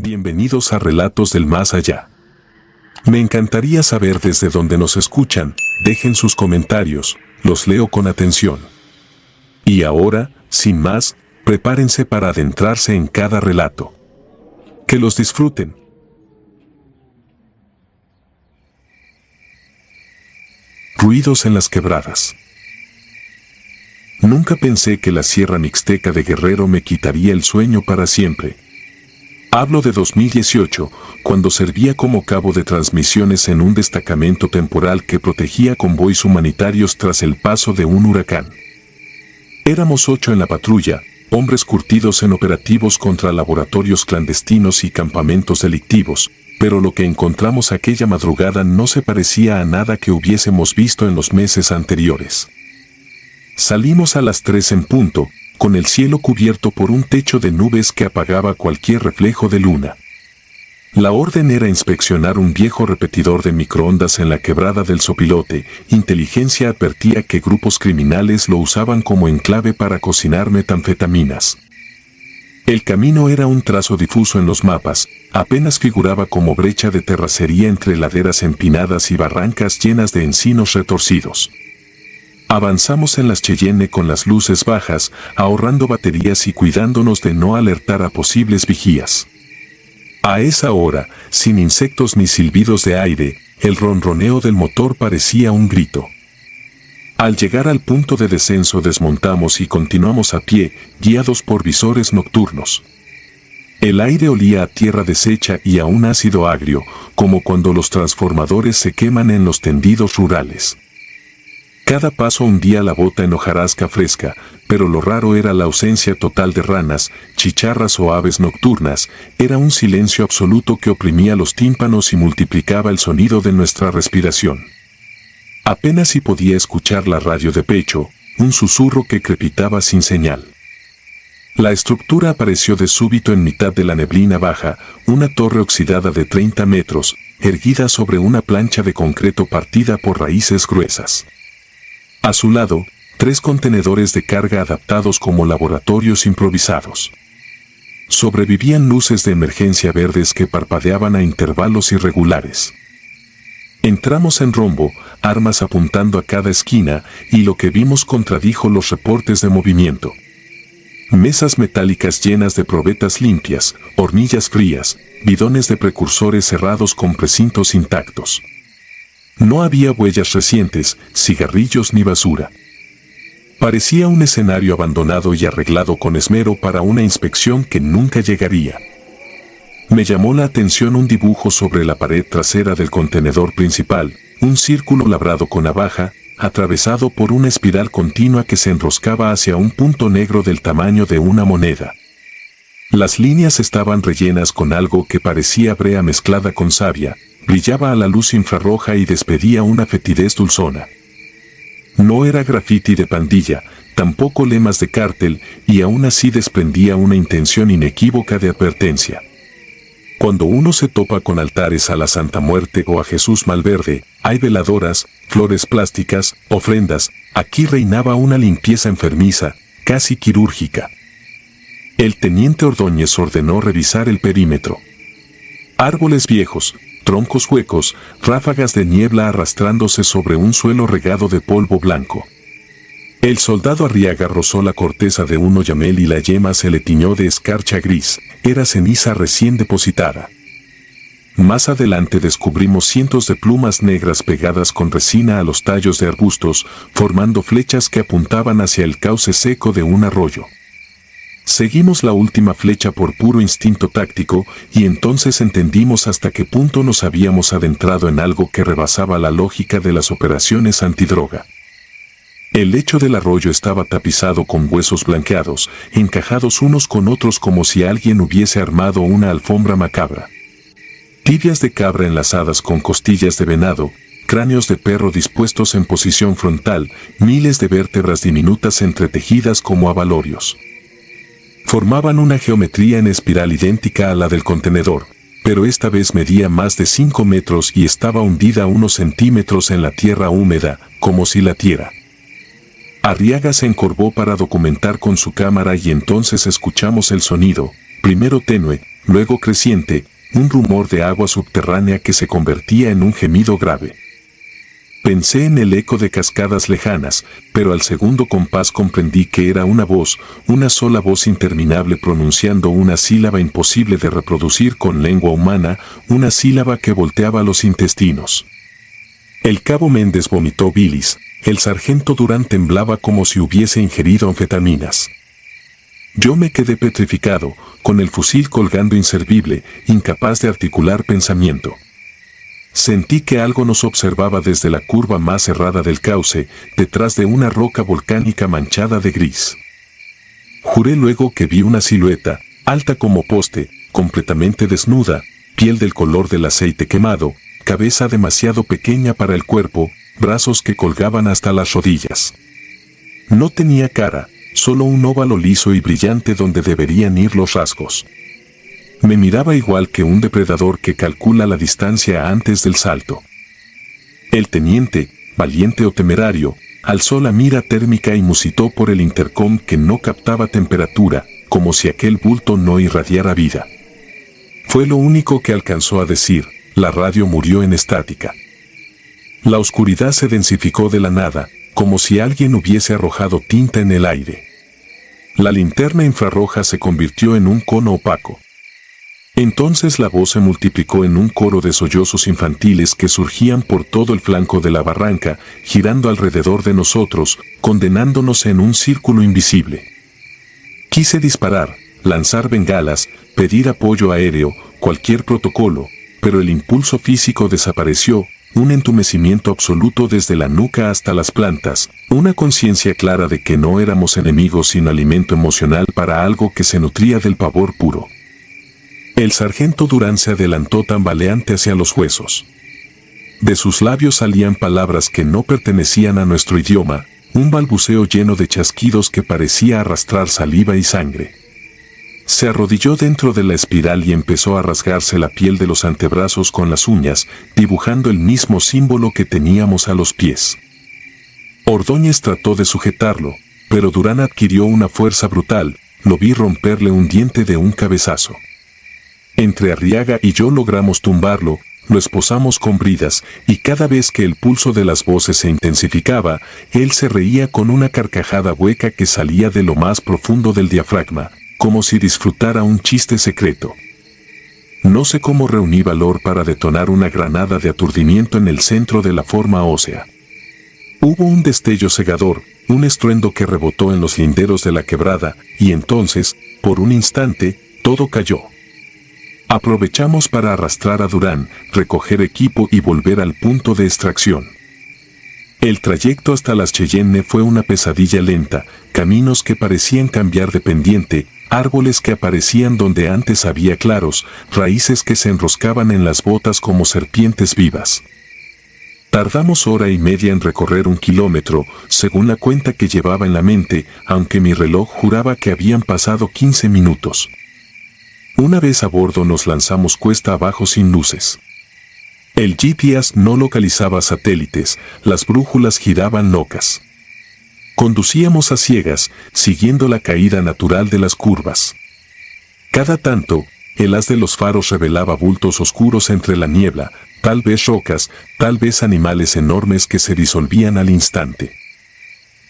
Bienvenidos a Relatos del Más Allá. Me encantaría saber desde dónde nos escuchan, dejen sus comentarios, los leo con atención. Y ahora, sin más, prepárense para adentrarse en cada relato. Que los disfruten. Ruidos en las quebradas. Nunca pensé que la Sierra Mixteca de Guerrero me quitaría el sueño para siempre. Hablo de 2018, cuando servía como cabo de transmisiones en un destacamento temporal que protegía convoys humanitarios tras el paso de un huracán. Éramos 8 en la patrulla, hombres curtidos en operativos contra laboratorios clandestinos y campamentos delictivos, pero lo que encontramos aquella madrugada no se parecía a nada que hubiésemos visto en los meses anteriores. Salimos a las 3 en punto, con el cielo cubierto por un techo de nubes que apagaba cualquier reflejo de luna. La orden era inspeccionar un viejo repetidor de microondas en la quebrada del Sopilote. Inteligencia advertía que grupos criminales lo usaban como enclave para cocinar metanfetaminas. El camino era un trazo difuso en los mapas, apenas figuraba como brecha de terracería entre laderas empinadas y barrancas llenas de encinos retorcidos. Avanzamos en las Cheyenne con las luces bajas, ahorrando baterías y cuidándonos de no alertar a posibles vigías. A esa hora, sin insectos ni silbidos de aire, el ronroneo del motor parecía un grito. Al llegar al punto de descenso desmontamos y continuamos a pie, guiados por visores nocturnos. El aire olía a tierra deshecha y a un ácido agrio, como cuando los transformadores se queman en los tendidos rurales. Cada paso hundía la bota en hojarasca fresca, pero lo raro era la ausencia total de ranas, chicharras o aves nocturnas. Era un silencio absoluto que oprimía los tímpanos y multiplicaba el sonido de nuestra respiración. Apenas si podía escuchar la radio de pecho, un susurro que crepitaba sin señal. La estructura apareció de súbito en mitad de la neblina baja, una torre oxidada de 30 metros, erguida sobre una plancha de concreto partida por raíces gruesas. A su lado, 3 contenedores de carga adaptados como laboratorios improvisados. Sobrevivían luces de emergencia verdes que parpadeaban a intervalos irregulares. Entramos en rombo, armas apuntando a cada esquina, y lo que vimos contradijo los reportes de movimiento. Mesas metálicas llenas de probetas limpias, hornillas frías, bidones de precursores cerrados con precintos intactos. No había huellas recientes, cigarrillos ni basura. Parecía un escenario abandonado y arreglado con esmero para una inspección que nunca llegaría. Me llamó la atención un dibujo sobre la pared trasera del contenedor principal, un círculo labrado con navaja, atravesado por una espiral continua que se enroscaba hacia un punto negro del tamaño de una moneda. Las líneas estaban rellenas con algo que parecía brea mezclada con savia. Brillaba a la luz infrarroja y despedía una fetidez dulzona. No era grafiti de pandilla, tampoco lemas de cártel, y aún así desprendía una intención inequívoca de advertencia. Cuando uno se topa con altares a la Santa Muerte o a Jesús Malverde, hay veladoras, flores plásticas, ofrendas. Aquí reinaba una limpieza enfermiza, casi quirúrgica. El teniente Ordóñez ordenó revisar el perímetro. Árboles viejos, troncos huecos, ráfagas de niebla arrastrándose sobre un suelo regado de polvo blanco. El soldado Arriaga rozó la corteza de un oyamel y la yema se le tiñó de escarcha gris. Era ceniza recién depositada. Más adelante descubrimos cientos de plumas negras pegadas con resina a los tallos de arbustos, formando flechas que apuntaban hacia el cauce seco de un arroyo. Seguimos la última flecha por puro instinto táctico, y entonces entendimos hasta qué punto nos habíamos adentrado en algo que rebasaba la lógica de las operaciones antidroga. El lecho del arroyo estaba tapizado con huesos blanqueados, encajados unos con otros como si alguien hubiese armado una alfombra macabra. Tibias de cabra enlazadas con costillas de venado, cráneos de perro dispuestos en posición frontal, miles de vértebras diminutas entretejidas como abalorios. Formaban una geometría en espiral idéntica a la del contenedor, pero esta vez medía más de 5 metros y estaba hundida unos centímetros en la tierra húmeda, como si latiera. Arriaga se encorvó para documentar con su cámara y entonces escuchamos el sonido, primero tenue, luego creciente, un rumor de agua subterránea que se convertía en un gemido grave. Pensé en el eco de cascadas lejanas, pero al segundo compás comprendí que era una voz, una sola voz interminable pronunciando una sílaba imposible de reproducir con lengua humana, una sílaba que volteaba los intestinos. El cabo Méndez vomitó bilis, el sargento Durán temblaba como si hubiese ingerido anfetaminas. Yo me quedé petrificado, con el fusil colgando inservible, incapaz de articular pensamiento. Sentí que algo nos observaba desde la curva más cerrada del cauce, detrás de una roca volcánica manchada de gris. Juré luego que vi una silueta, alta como poste, completamente desnuda, piel del color del aceite quemado, cabeza demasiado pequeña para el cuerpo, brazos que colgaban hasta las rodillas. No tenía cara, solo un óvalo liso y brillante donde deberían ir los rasgos. Me miraba igual que un depredador que calcula la distancia antes del salto. El teniente, valiente o temerario, alzó la mira térmica y musitó por el intercom que no captaba temperatura, como si aquel bulto no irradiara vida. Fue lo único que alcanzó a decir, la radio murió en estática. La oscuridad se densificó de la nada, como si alguien hubiese arrojado tinta en el aire. La linterna infrarroja se convirtió en un cono opaco. Entonces la voz se multiplicó en un coro de sollozos infantiles que surgían por todo el flanco de la barranca, girando alrededor de nosotros, condenándonos en un círculo invisible. Quise disparar, lanzar bengalas, pedir apoyo aéreo, cualquier protocolo, pero el impulso físico desapareció, un entumecimiento absoluto desde la nuca hasta las plantas, una conciencia clara de que no éramos enemigos sino alimento emocional para algo que se nutría del pavor puro. El sargento Durán se adelantó tambaleante hacia los huesos. De sus labios salían palabras que no pertenecían a nuestro idioma, un balbuceo lleno de chasquidos que parecía arrastrar saliva y sangre. Se arrodilló dentro de la espiral y empezó a rasgarse la piel de los antebrazos con las uñas, dibujando el mismo símbolo que teníamos a los pies. Ordóñez trató de sujetarlo, pero Durán adquirió una fuerza brutal, lo vi romperle un diente de un cabezazo. Entre Arriaga y yo logramos tumbarlo, lo esposamos con bridas, y cada vez que el pulso de las voces se intensificaba, él se reía con una carcajada hueca que salía de lo más profundo del diafragma, como si disfrutara un chiste secreto. No sé cómo reuní valor para detonar una granada de aturdimiento en el centro de la forma ósea. Hubo un destello cegador, un estruendo que rebotó en los linderos de la quebrada, y entonces, por un instante, todo cayó. Aprovechamos para arrastrar a Durán, recoger equipo y volver al punto de extracción. El trayecto hasta las Cheyenne fue una pesadilla lenta, caminos que parecían cambiar de pendiente, árboles que aparecían donde antes había claros, raíces que se enroscaban en las botas como serpientes vivas. Tardamos hora y media en recorrer 1 kilómetro, según la cuenta que llevaba en la mente, aunque mi reloj juraba que habían pasado 15 minutos. Una vez a bordo nos lanzamos cuesta abajo sin luces. El GPS no localizaba satélites, las brújulas giraban locas. Conducíamos a ciegas, siguiendo la caída natural de las curvas. Cada tanto, el haz de los faros revelaba bultos oscuros entre la niebla, tal vez rocas, tal vez animales enormes que se disolvían al instante.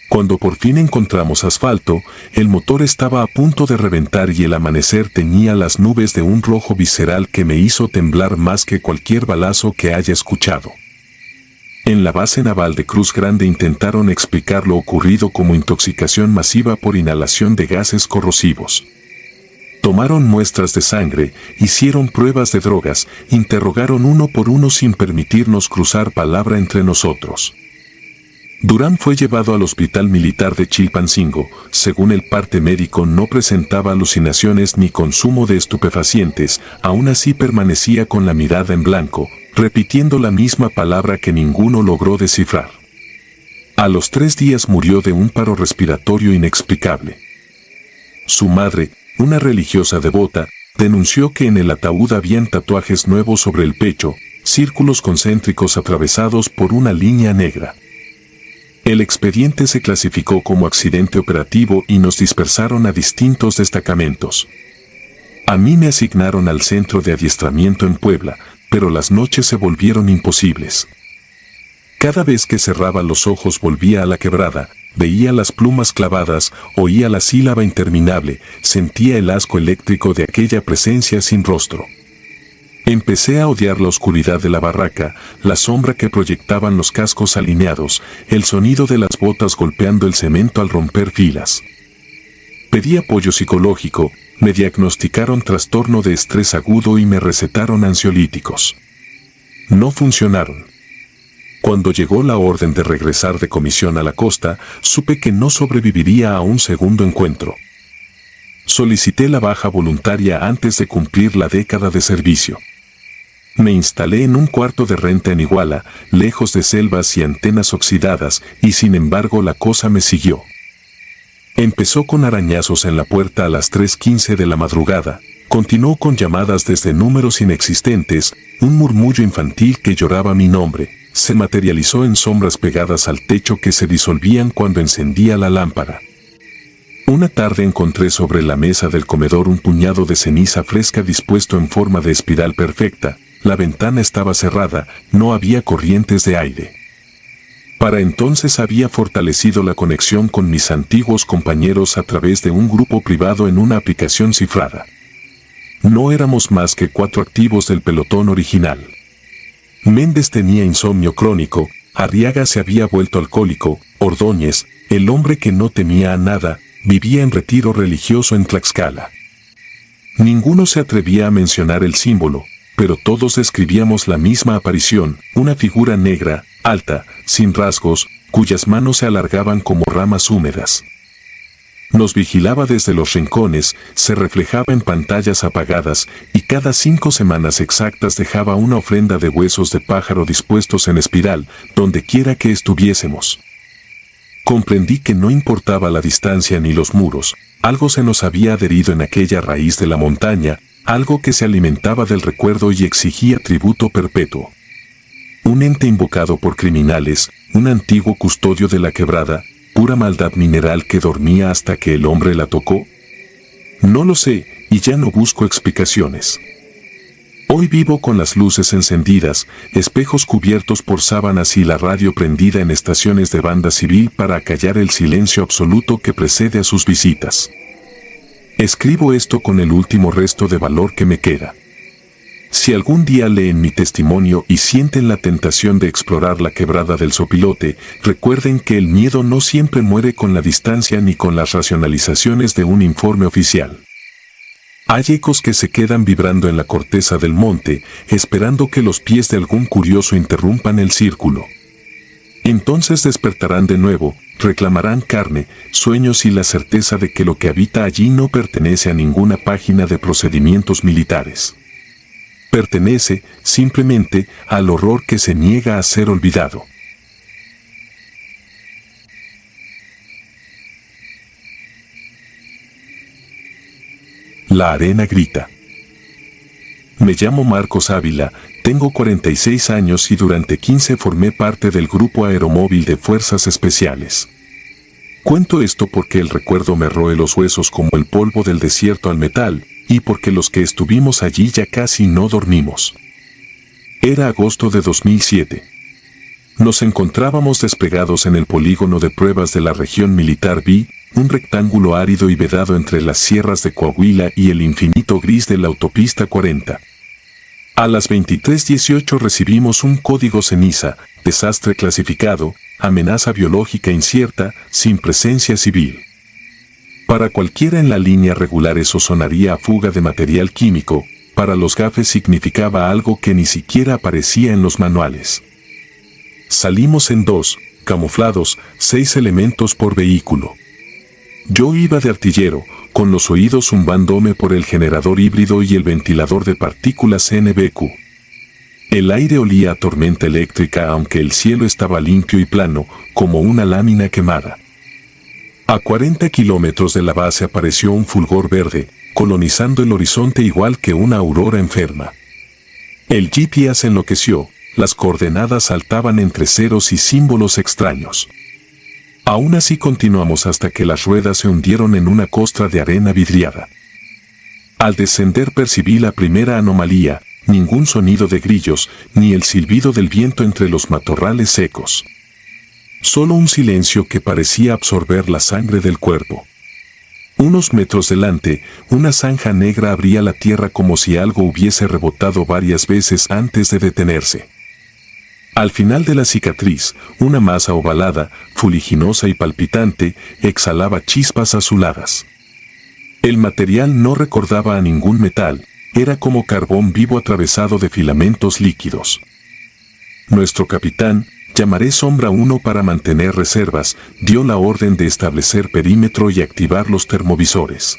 Cuando por fin encontramos asfalto, el motor estaba a punto de reventar y el amanecer teñía las nubes de un rojo visceral que me hizo temblar más que cualquier balazo que haya escuchado. En la base naval de Cruz Grande intentaron explicar lo ocurrido como intoxicación masiva por inhalación de gases corrosivos. Tomaron muestras de sangre, hicieron pruebas de drogas, interrogaron uno por uno sin permitirnos cruzar palabra entre nosotros. Durán fue llevado al Hospital Militar de Chilpancingo. Según el parte médico no presentaba alucinaciones ni consumo de estupefacientes, aún así permanecía con la mirada en blanco, repitiendo la misma palabra que ninguno logró descifrar. A los 3 días murió de un paro respiratorio inexplicable. Su madre, una religiosa devota, denunció que en el ataúd habían tatuajes nuevos sobre el pecho, círculos concéntricos atravesados por una línea negra. El expediente se clasificó como accidente operativo y nos dispersaron a distintos destacamentos. A mí me asignaron al centro de adiestramiento en Puebla, pero las noches se volvieron imposibles. Cada vez que cerraba los ojos volvía a la quebrada, veía las plumas clavadas, oía la sílaba interminable, sentía el asco eléctrico de aquella presencia sin rostro. Empecé a odiar la oscuridad de la barraca, la sombra que proyectaban los cascos alineados, el sonido de las botas golpeando el cemento al romper filas. Pedí apoyo psicológico, me diagnosticaron trastorno de estrés agudo y me recetaron ansiolíticos. No funcionaron. Cuando llegó la orden de regresar de comisión a la costa, supe que no sobreviviría a un segundo encuentro. Solicité la baja voluntaria antes de cumplir la década de servicio. Me instalé en un cuarto de renta en Iguala, lejos de selvas y antenas oxidadas, y sin embargo la cosa me siguió. Empezó con arañazos en la puerta a las 3:15 de la madrugada, continuó con llamadas desde números inexistentes, un murmullo infantil que lloraba mi nombre, se materializó en sombras pegadas al techo que se disolvían cuando encendía la lámpara. Una tarde encontré sobre la mesa del comedor un puñado de ceniza fresca dispuesto en forma de espiral perfecta, la ventana estaba cerrada, no había corrientes de aire. Para entonces había fortalecido la conexión con mis antiguos compañeros a través de un grupo privado en una aplicación cifrada. No éramos más que 4 activos del pelotón original. Méndez tenía insomnio crónico, Arriaga se había vuelto alcohólico, Ordóñez, el hombre que no temía a nada, vivía en retiro religioso en Tlaxcala. Ninguno se atrevía a mencionar el símbolo, pero todos describíamos la misma aparición, una figura negra, alta, sin rasgos, cuyas manos se alargaban como ramas húmedas. Nos vigilaba desde los rincones, se reflejaba en pantallas apagadas, y cada 5 semanas exactas dejaba una ofrenda de huesos de pájaro dispuestos en espiral, donde quiera que estuviésemos. Comprendí que no importaba la distancia ni los muros, algo se nos había adherido en aquella raíz de la montaña, algo que se alimentaba del recuerdo y exigía tributo perpetuo. Un ente invocado por criminales, un antiguo custodio de la quebrada, pura maldad mineral que dormía hasta que el hombre la tocó. No lo sé, y ya no busco explicaciones. Hoy vivo con las luces encendidas, espejos cubiertos por sábanas y la radio prendida en estaciones de banda civil para acallar el silencio absoluto que precede a sus visitas. Escribo esto con el último resto de valor que me queda. Si algún día leen mi testimonio y sienten la tentación de explorar la quebrada del Sopilote, recuerden que el miedo no siempre muere con la distancia ni con las racionalizaciones de un informe oficial. Hay ecos que se quedan vibrando en la corteza del monte, esperando que los pies de algún curioso interrumpan el círculo. Entonces despertarán de nuevo, reclamarán carne, sueños y la certeza de que lo que habita allí no pertenece a ninguna página de procedimientos militares. Pertenece, simplemente, al horror que se niega a ser olvidado. La arena grita. Me llamo Marcos Ávila, tengo 46 años y durante 15 formé parte del Grupo Aeromóvil de Fuerzas Especiales. Cuento esto porque el recuerdo me roe los huesos como el polvo del desierto al metal, y porque los que estuvimos allí ya casi no dormimos. Era agosto de 2007. Nos encontrábamos desplegados en el polígono de pruebas de la región militar B, un rectángulo árido y vedado entre las sierras de Coahuila y el infinito gris de la autopista 40. A las 23:18 recibimos un código ceniza, desastre clasificado, amenaza biológica incierta, sin presencia civil. Para cualquiera en la línea regular eso sonaría a fuga de material químico, para los gafes significaba algo que ni siquiera aparecía en los manuales. Salimos en 2, camuflados, 6 elementos por vehículo. Yo iba de artillero, con los oídos zumbándome por el generador híbrido y el ventilador de partículas NBQ. El aire olía a tormenta eléctrica aunque el cielo estaba limpio y plano, como una lámina quemada. A 40 kilómetros de la base apareció un fulgor verde, colonizando el horizonte igual que una aurora enferma. El GPS enloqueció, las coordenadas saltaban entre ceros y símbolos extraños. Aún así continuamos hasta que las ruedas se hundieron en una costra de arena vidriada. Al descender percibí la primera anomalía, ningún sonido de grillos, ni el silbido del viento entre los matorrales secos. Solo un silencio que parecía absorber la sangre del cuerpo. Unos metros delante, una zanja negra abría la tierra como si algo hubiese rebotado varias veces antes de detenerse. Al final de la cicatriz, una masa ovalada, fuliginosa y palpitante, exhalaba chispas azuladas. El material no recordaba a ningún metal, era como carbón vivo atravesado de filamentos líquidos. Nuestro capitán, llamaré Sombra 1 para mantener reservas, dio la orden de establecer perímetro y activar los termovisores.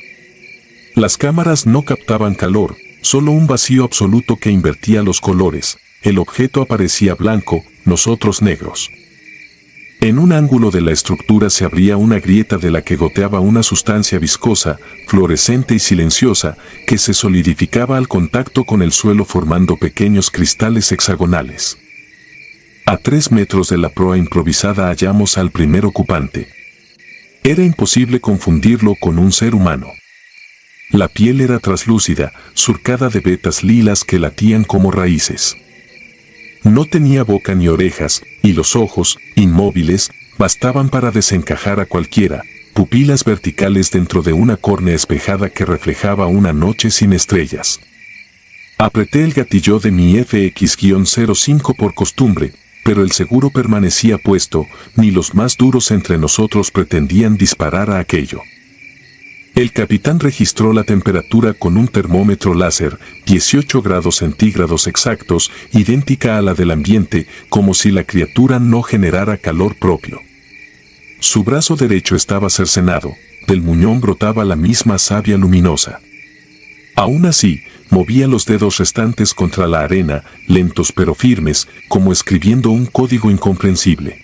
Las cámaras no captaban calor, solo un vacío absoluto que invertía los colores. El objeto aparecía blanco, nosotros negros. En un ángulo de la estructura se abría una grieta de la que goteaba una sustancia viscosa, fluorescente y silenciosa, que se solidificaba al contacto con el suelo formando pequeños cristales hexagonales. A 3 metros de la proa improvisada hallamos al primer ocupante. Era imposible confundirlo con un ser humano. La piel era traslúcida, surcada de vetas lilas que latían como raíces. No tenía boca ni orejas, y los ojos, inmóviles, bastaban para desencajar a cualquiera, pupilas verticales dentro de una córnea espejada que reflejaba una noche sin estrellas. Apreté el gatillo de mi FX-05 por costumbre, pero el seguro permanecía puesto, ni los más duros entre nosotros pretendían disparar a aquello. El capitán registró la temperatura con un termómetro láser, 18 grados centígrados exactos, idéntica a la del ambiente, como si la criatura no generara calor propio. Su brazo derecho estaba cercenado, del muñón brotaba la misma savia luminosa. Aún así, movía los dedos restantes contra la arena, lentos pero firmes, como escribiendo un código incomprensible.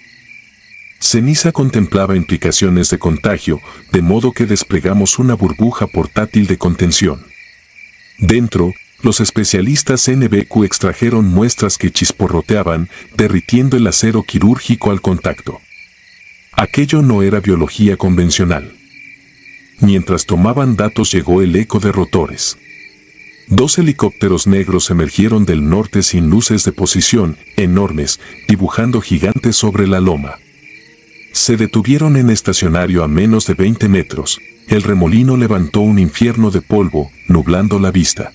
Ceniza contemplaba implicaciones de contagio, de modo que desplegamos una burbuja portátil de contención. Dentro, los especialistas NBQ extrajeron muestras que chisporroteaban, derritiendo el acero quirúrgico al contacto. Aquello no era biología convencional. Mientras tomaban datos llegó el eco de rotores. 2 helicópteros negros emergieron del norte sin luces de posición, enormes, dibujando gigantes sobre la loma. Se detuvieron en estacionario a menos de 20 metros. El remolino levantó un infierno de polvo, nublando la vista.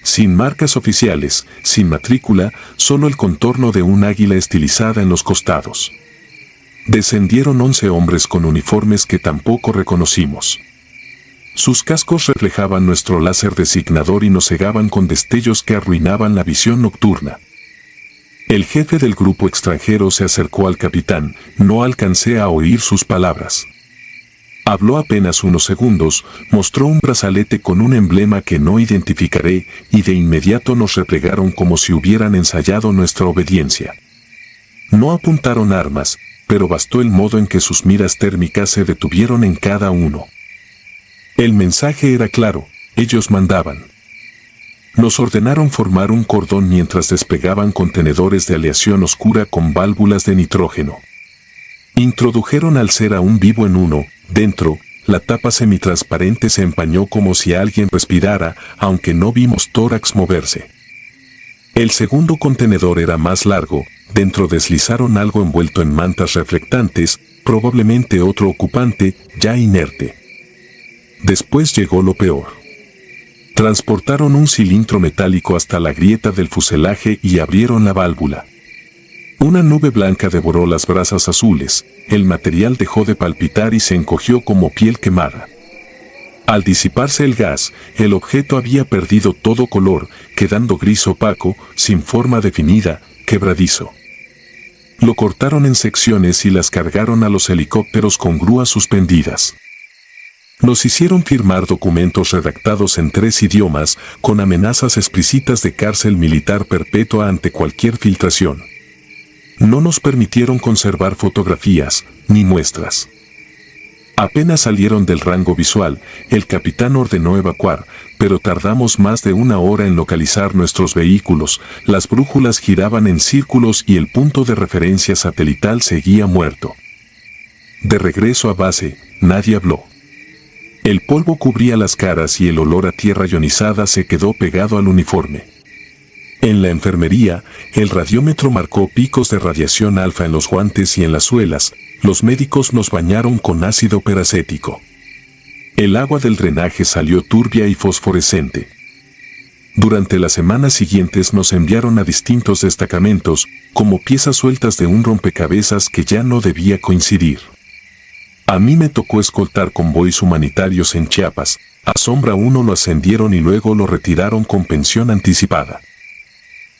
Sin marcas oficiales, sin matrícula, solo el contorno de un águila estilizada en los costados. Descendieron 11 hombres con uniformes que tampoco reconocimos. Sus cascos reflejaban nuestro láser designador y nos cegaban con destellos que arruinaban la visión nocturna. El jefe del grupo extranjero se acercó al capitán, no alcancé a oír sus palabras. Habló apenas unos segundos, mostró un brazalete con un emblema que no identificaré, y de inmediato nos replegaron como si hubieran ensayado nuestra obediencia. No apuntaron armas, pero bastó el modo en que sus miras térmicas se detuvieron en cada uno. El mensaje era claro, ellos mandaban. Nos ordenaron formar un cordón mientras desplegaban contenedores de aleación oscura con válvulas de nitrógeno. Introdujeron al ser aún vivo en uno, dentro, la tapa semitransparente se empañó como si alguien respirara, aunque no vimos tórax moverse. El segundo contenedor era más largo, dentro deslizaron algo envuelto en mantas reflectantes, probablemente otro ocupante, ya inerte. Después llegó lo peor. Transportaron un cilindro metálico hasta la grieta del fuselaje y abrieron la válvula. Una nube blanca devoró las brasas azules, el material dejó de palpitar y se encogió como piel quemada. Al disiparse el gas, el objeto había perdido todo color, quedando gris opaco, sin forma definida, quebradizo. Lo cortaron en secciones y las cargaron a los helicópteros con grúas suspendidas. Nos hicieron firmar documentos redactados en 3 idiomas, con amenazas explícitas de cárcel militar perpetua ante cualquier filtración. No nos permitieron conservar fotografías, ni muestras. Apenas salieron del rango visual, el capitán ordenó evacuar, pero tardamos más de 1 hora en localizar nuestros vehículos, las brújulas giraban en círculos y el punto de referencia satelital seguía muerto. De regreso a base, nadie habló. El polvo cubría las caras y el olor a tierra ionizada se quedó pegado al uniforme. En la enfermería, el radiómetro marcó picos de radiación alfa en los guantes y en las suelas. Los médicos nos bañaron con ácido peracético. El agua del drenaje salió turbia y fosforescente. Durante las semanas siguientes nos enviaron a distintos destacamentos, como piezas sueltas de un rompecabezas que ya no debía coincidir. A mí me tocó escoltar convoys humanitarios en Chiapas. A Sombra 1 lo ascendieron y luego lo retiraron con pensión anticipada.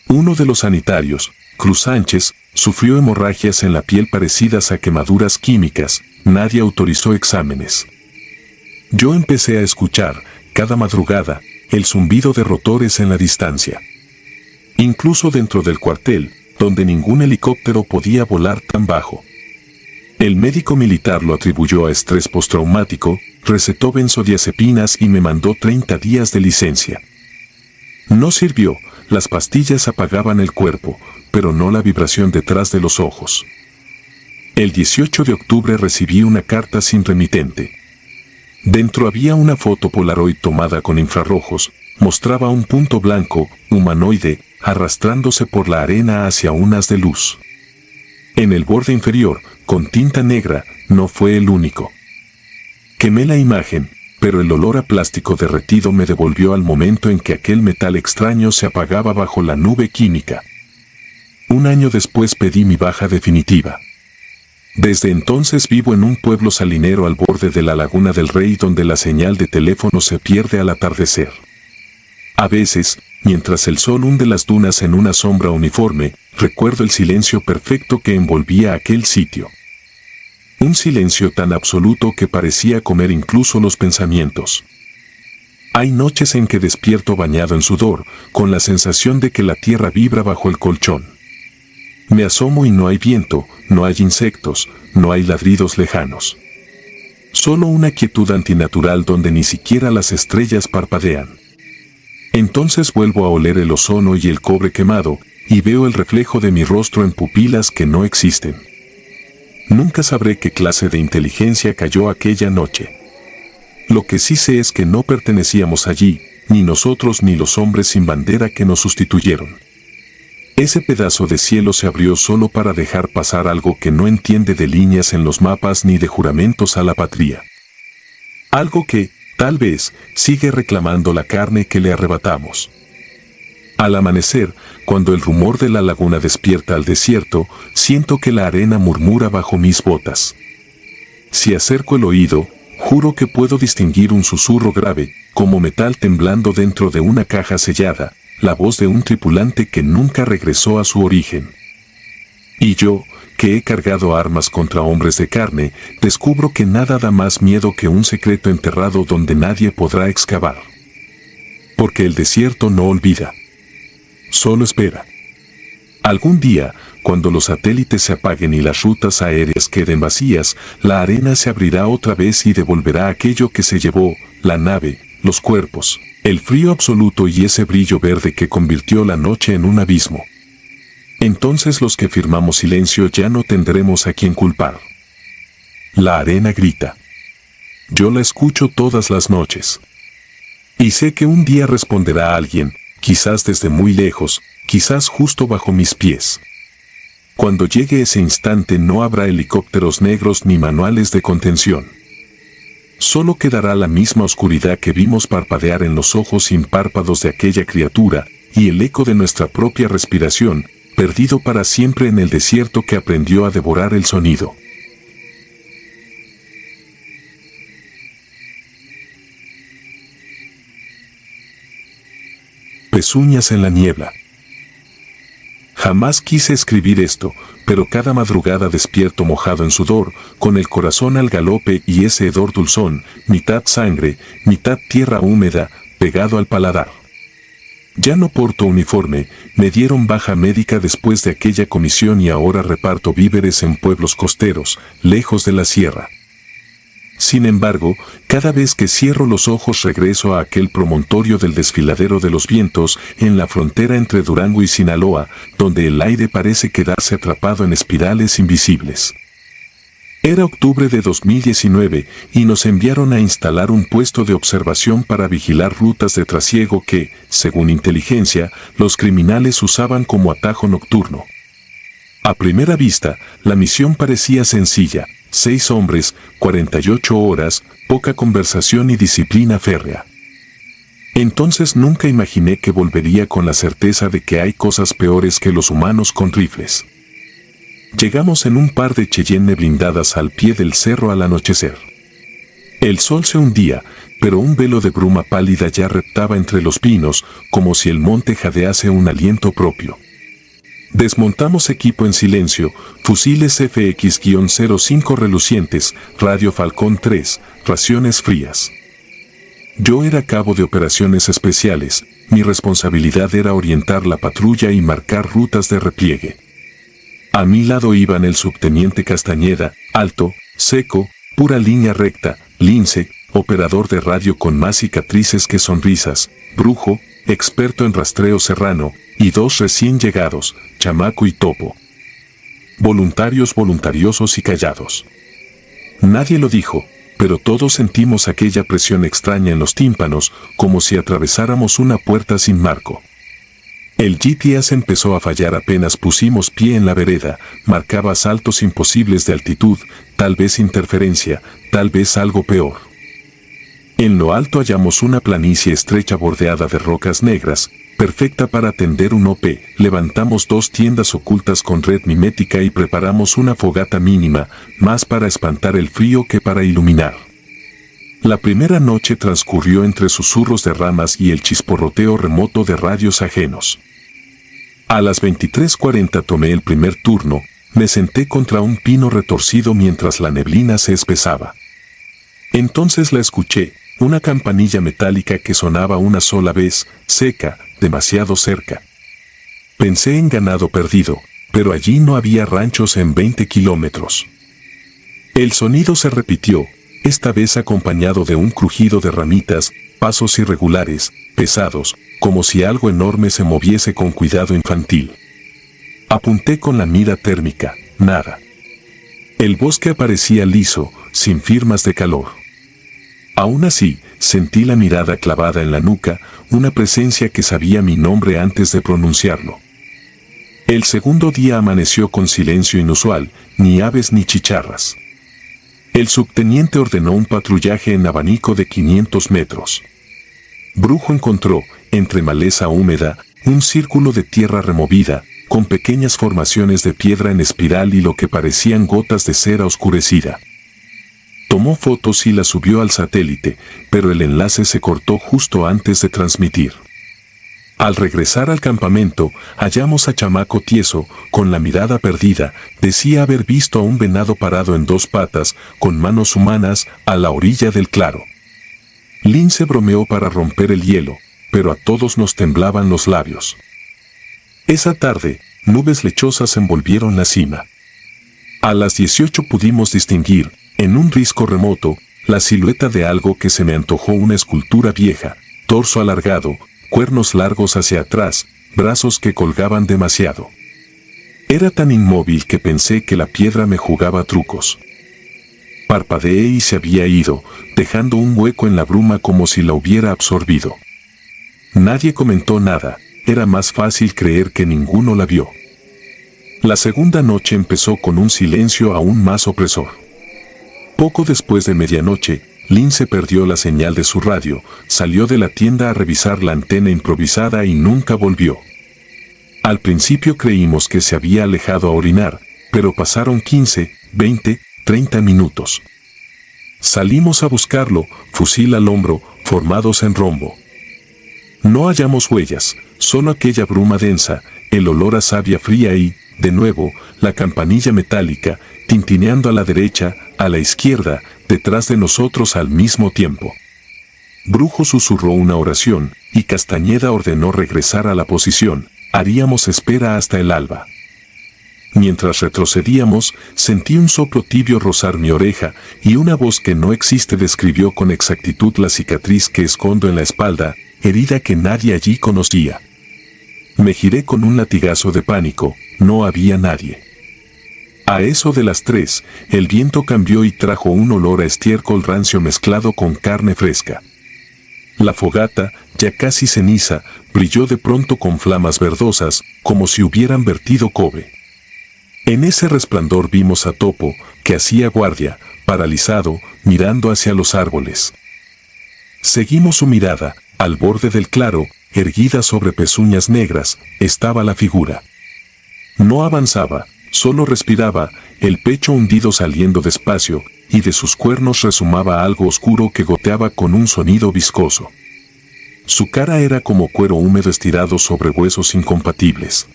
Uno de los sanitarios, Cruz Sánchez, sufrió hemorragias en la piel parecidas a quemaduras químicas. Nadie autorizó exámenes. Yo empecé a escuchar, cada madrugada, el zumbido de rotores en la distancia. Incluso dentro del cuartel, donde ningún helicóptero podía volar tan bajo. El médico militar lo atribuyó a estrés postraumático, recetó benzodiazepinas y me mandó 30 días de licencia. No sirvió, las pastillas apagaban el cuerpo, pero no la vibración detrás de los ojos. El 18 de octubre recibí una carta sin remitente. Dentro había una foto Polaroid tomada con infrarrojos, mostraba un punto blanco, humanoide, arrastrándose por la arena hacia un haz de luz. En el borde inferior, con tinta negra, no fue el único. Quemé la imagen, pero el olor a plástico derretido me devolvió al momento en que aquel metal extraño se apagaba bajo la nube química. Un año después pedí mi baja definitiva. Desde entonces vivo en un pueblo salinero al borde de la Laguna del Rey donde la señal de teléfono se pierde al atardecer. A veces, mientras el sol hunde las dunas en una sombra uniforme, recuerdo el silencio perfecto que envolvía aquel sitio. Un silencio tan absoluto que parecía comer incluso los pensamientos. Hay noches en que despierto bañado en sudor, con la sensación de que la tierra vibra bajo el colchón. Me asomo y no hay viento, no hay insectos, no hay ladridos lejanos. Solo una quietud antinatural donde ni siquiera las estrellas parpadean. Entonces vuelvo a oler el ozono y el cobre quemado, y veo el reflejo de mi rostro en pupilas que no existen. Nunca sabré qué clase de inteligencia cayó aquella noche. Lo que sí sé es que no pertenecíamos allí, ni nosotros ni los hombres sin bandera que nos sustituyeron. Ese pedazo de cielo se abrió solo para dejar pasar algo que no entiende de líneas en los mapas ni de juramentos a la patria. Algo que, tal vez, sigue reclamando la carne que le arrebatamos. Al amanecer, cuando el rumor de la laguna despierta al desierto, siento que la arena murmura bajo mis botas. Si acerco el oído, juro que puedo distinguir un susurro grave, como metal temblando dentro de una caja sellada, la voz de un tripulante que nunca regresó a su origen. Y yo, que he cargado armas contra hombres de carne, descubro que nada da más miedo que un secreto enterrado donde nadie podrá excavar. Porque el desierto no olvida. Solo espera. Algún día, cuando los satélites se apaguen y las rutas aéreas queden vacías, la arena se abrirá otra vez y devolverá aquello que se llevó, la nave, los cuerpos, el frío absoluto y ese brillo verde que convirtió la noche en un abismo. Entonces los que firmamos silencio ya no tendremos a quien culpar. La arena grita. Yo la escucho todas las noches. Y sé que un día responderá alguien, quizás desde muy lejos, quizás justo bajo mis pies. Cuando llegue ese instante no habrá helicópteros negros ni manuales de contención. Solo quedará la misma oscuridad que vimos parpadear en los ojos sin párpados de aquella criatura, y el eco de nuestra propia respiración, perdido para siempre en el desierto que aprendió a devorar el sonido. Pezuñas en la niebla. Jamás quise escribir esto, pero cada madrugada despierto mojado en sudor, con el corazón al galope y ese hedor dulzón, mitad sangre, mitad tierra húmeda, pegado al paladar. Ya no porto uniforme, me dieron baja médica después de aquella comisión y ahora reparto víveres en pueblos costeros, lejos de la sierra. Sin embargo, cada vez que cierro los ojos regreso a aquel promontorio del Desfiladero de los Vientos, en la frontera entre Durango y Sinaloa, donde el aire parece quedarse atrapado en espirales invisibles. Era octubre de 2019 y nos enviaron a instalar un puesto de observación para vigilar rutas de trasiego que, según inteligencia, los criminales usaban como atajo nocturno. A primera vista, la misión parecía sencilla: 6 hombres, 48 horas, poca conversación y disciplina férrea. Entonces nunca imaginé que volvería con la certeza de que hay cosas peores que los humanos con rifles. Llegamos en un par de Cheyenne blindadas al pie del cerro al anochecer. El sol se hundía, pero un velo de bruma pálida ya reptaba entre los pinos, como si el monte jadease un aliento propio. Desmontamos equipo en silencio, fusiles FX-05 relucientes, radio Falcón 3, raciones frías. Yo era cabo de operaciones especiales, mi responsabilidad era orientar la patrulla y marcar rutas de repliegue. A mi lado iban el subteniente Castañeda, alto, seco, pura línea recta, lince, operador de radio con más cicatrices que sonrisas, Brujo, experto en rastreo serrano, y 2 recién llegados, Chamaco y Topo. Voluntarios voluntariosos y callados. Nadie lo dijo, pero todos sentimos aquella presión extraña en los tímpanos, como si atravesáramos una puerta sin marco. El GPS empezó a fallar apenas pusimos pie en la vereda, marcaba saltos imposibles de altitud, tal vez interferencia, tal vez algo peor. En lo alto hallamos una planicie estrecha bordeada de rocas negras, perfecta para tender un OP, levantamos 2 tiendas ocultas con red mimética y preparamos una fogata mínima, más para espantar el frío que para iluminar. La primera noche transcurrió entre susurros de ramas y el chisporroteo remoto de radios ajenos. A las 23:40 tomé el primer turno, me senté contra un pino retorcido mientras la neblina se espesaba. Entonces la escuché, una campanilla metálica que sonaba una sola vez, seca, demasiado cerca. Pensé en ganado perdido, pero allí no había ranchos en 20 kilómetros. El sonido se repitió, esta vez acompañado de un crujido de ramitas, pasos irregulares, pesados, como si algo enorme se moviese con cuidado infantil. Apunté con la mira térmica, nada. El bosque aparecía liso, sin firmas de calor. Aún así, sentí la mirada clavada en la nuca, una presencia que sabía mi nombre antes de pronunciarlo. El segundo día amaneció con silencio inusual, ni aves ni chicharras. El subteniente ordenó un patrullaje en abanico de 500 metros. Brujo encontró, entre maleza húmeda, un círculo de tierra removida, con pequeñas formaciones de piedra en espiral y lo que parecían gotas de cera oscurecida. Tomó fotos y las subió al satélite, pero el enlace se cortó justo antes de transmitir. Al regresar al campamento, hallamos a Chamaco tieso, con la mirada perdida, decía haber visto a un venado parado en 2 patas, con manos humanas, a la orilla del claro. Lince bromeó para romper el hielo, pero a todos nos temblaban los labios. Esa tarde, nubes lechosas envolvieron la cima. A las 18 pudimos distinguir, en un risco remoto, la silueta de algo que se me antojó una escultura vieja, torso alargado, cuernos largos hacia atrás, brazos que colgaban demasiado. Era tan inmóvil que pensé que la piedra me jugaba trucos. Parpadeé y se había ido, dejando un hueco en la bruma como si la hubiera absorbido. Nadie comentó nada, era más fácil creer que ninguno la vio. La segunda noche empezó con un silencio aún más opresor. Poco después de medianoche, Lince perdió la señal de su radio, salió de la tienda a revisar la antena improvisada y nunca volvió. Al principio creímos que se había alejado a orinar, pero pasaron 15, 20, 30 minutos. Salimos a buscarlo, fusil al hombro, formados en rombo. No hallamos huellas, solo aquella bruma densa, el olor a savia fría y, de nuevo, la campanilla metálica, tintineando a la derecha, a la izquierda, detrás de nosotros al mismo tiempo. Brujo susurró una oración, y Castañeda ordenó regresar a la posición, haríamos espera hasta el alba. Mientras retrocedíamos, sentí un soplo tibio rozar mi oreja, y una voz que no existe describió con exactitud la cicatriz que escondo en la espalda, herida que nadie allí conocía. Me giré con un latigazo de pánico, no había nadie. A eso de las 3, el viento cambió y trajo un olor a estiércol rancio mezclado con carne fresca. La fogata, ya casi ceniza, brilló de pronto con flamas verdosas, como si hubieran vertido cobre. En ese resplandor vimos a Topo, que hacía guardia, paralizado, mirando hacia los árboles. Seguimos su mirada, al borde del claro, erguida sobre pezuñas negras, estaba la figura. No avanzaba, solo respiraba, el pecho hundido saliendo despacio, y de sus cuernos resumaba algo oscuro que goteaba con un sonido viscoso. Su cara era como cuero húmedo estirado sobre huesos incompatibles.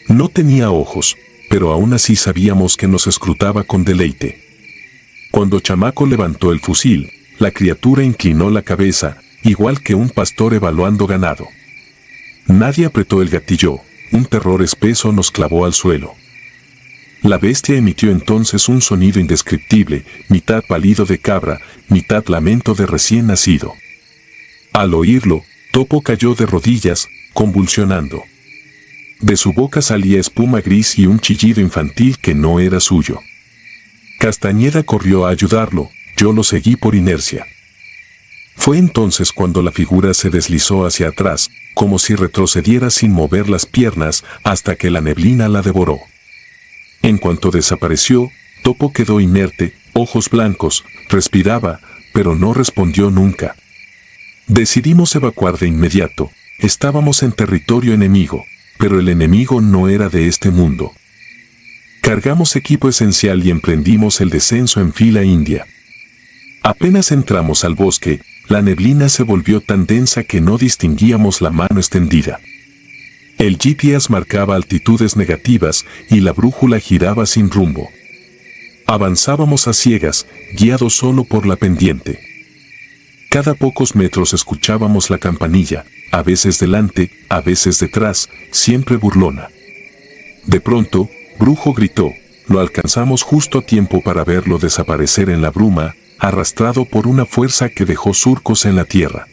No tenía ojos, pero aún así sabíamos que nos escrutaba con deleite. Cuando Chamaco levantó el fusil, la criatura inclinó la cabeza, igual que un pastor evaluando ganado. Nadie apretó el gatillo, un terror espeso nos clavó al suelo. La bestia emitió entonces un sonido indescriptible, mitad palido de cabra, mitad lamento de recién nacido. Al oírlo, Topo cayó de rodillas, convulsionando. De su boca salía espuma gris y un chillido infantil que no era suyo. Castañeda corrió a ayudarlo, yo lo seguí por inercia. Fue entonces cuando la figura se deslizó hacia atrás, como si retrocediera sin mover las piernas hasta que la neblina la devoró. En cuanto desapareció, Topo quedó inerte, ojos blancos, respiraba, pero no respondió nunca. Decidimos evacuar de inmediato. Estábamos en territorio enemigo, pero el enemigo no era de este mundo. Cargamos equipo esencial y emprendimos el descenso en fila india. Apenas entramos al bosque, la neblina se volvió tan densa que no distinguíamos la mano extendida. El GPS marcaba altitudes negativas y la brújula giraba sin rumbo. Avanzábamos a ciegas, guiados solo por la pendiente. Cada pocos metros escuchábamos la campanilla, a veces delante, a veces detrás, siempre burlona. De pronto, Brujo gritó, lo alcanzamos justo a tiempo para verlo desaparecer en la bruma, arrastrado por una fuerza que dejó surcos en la tierra.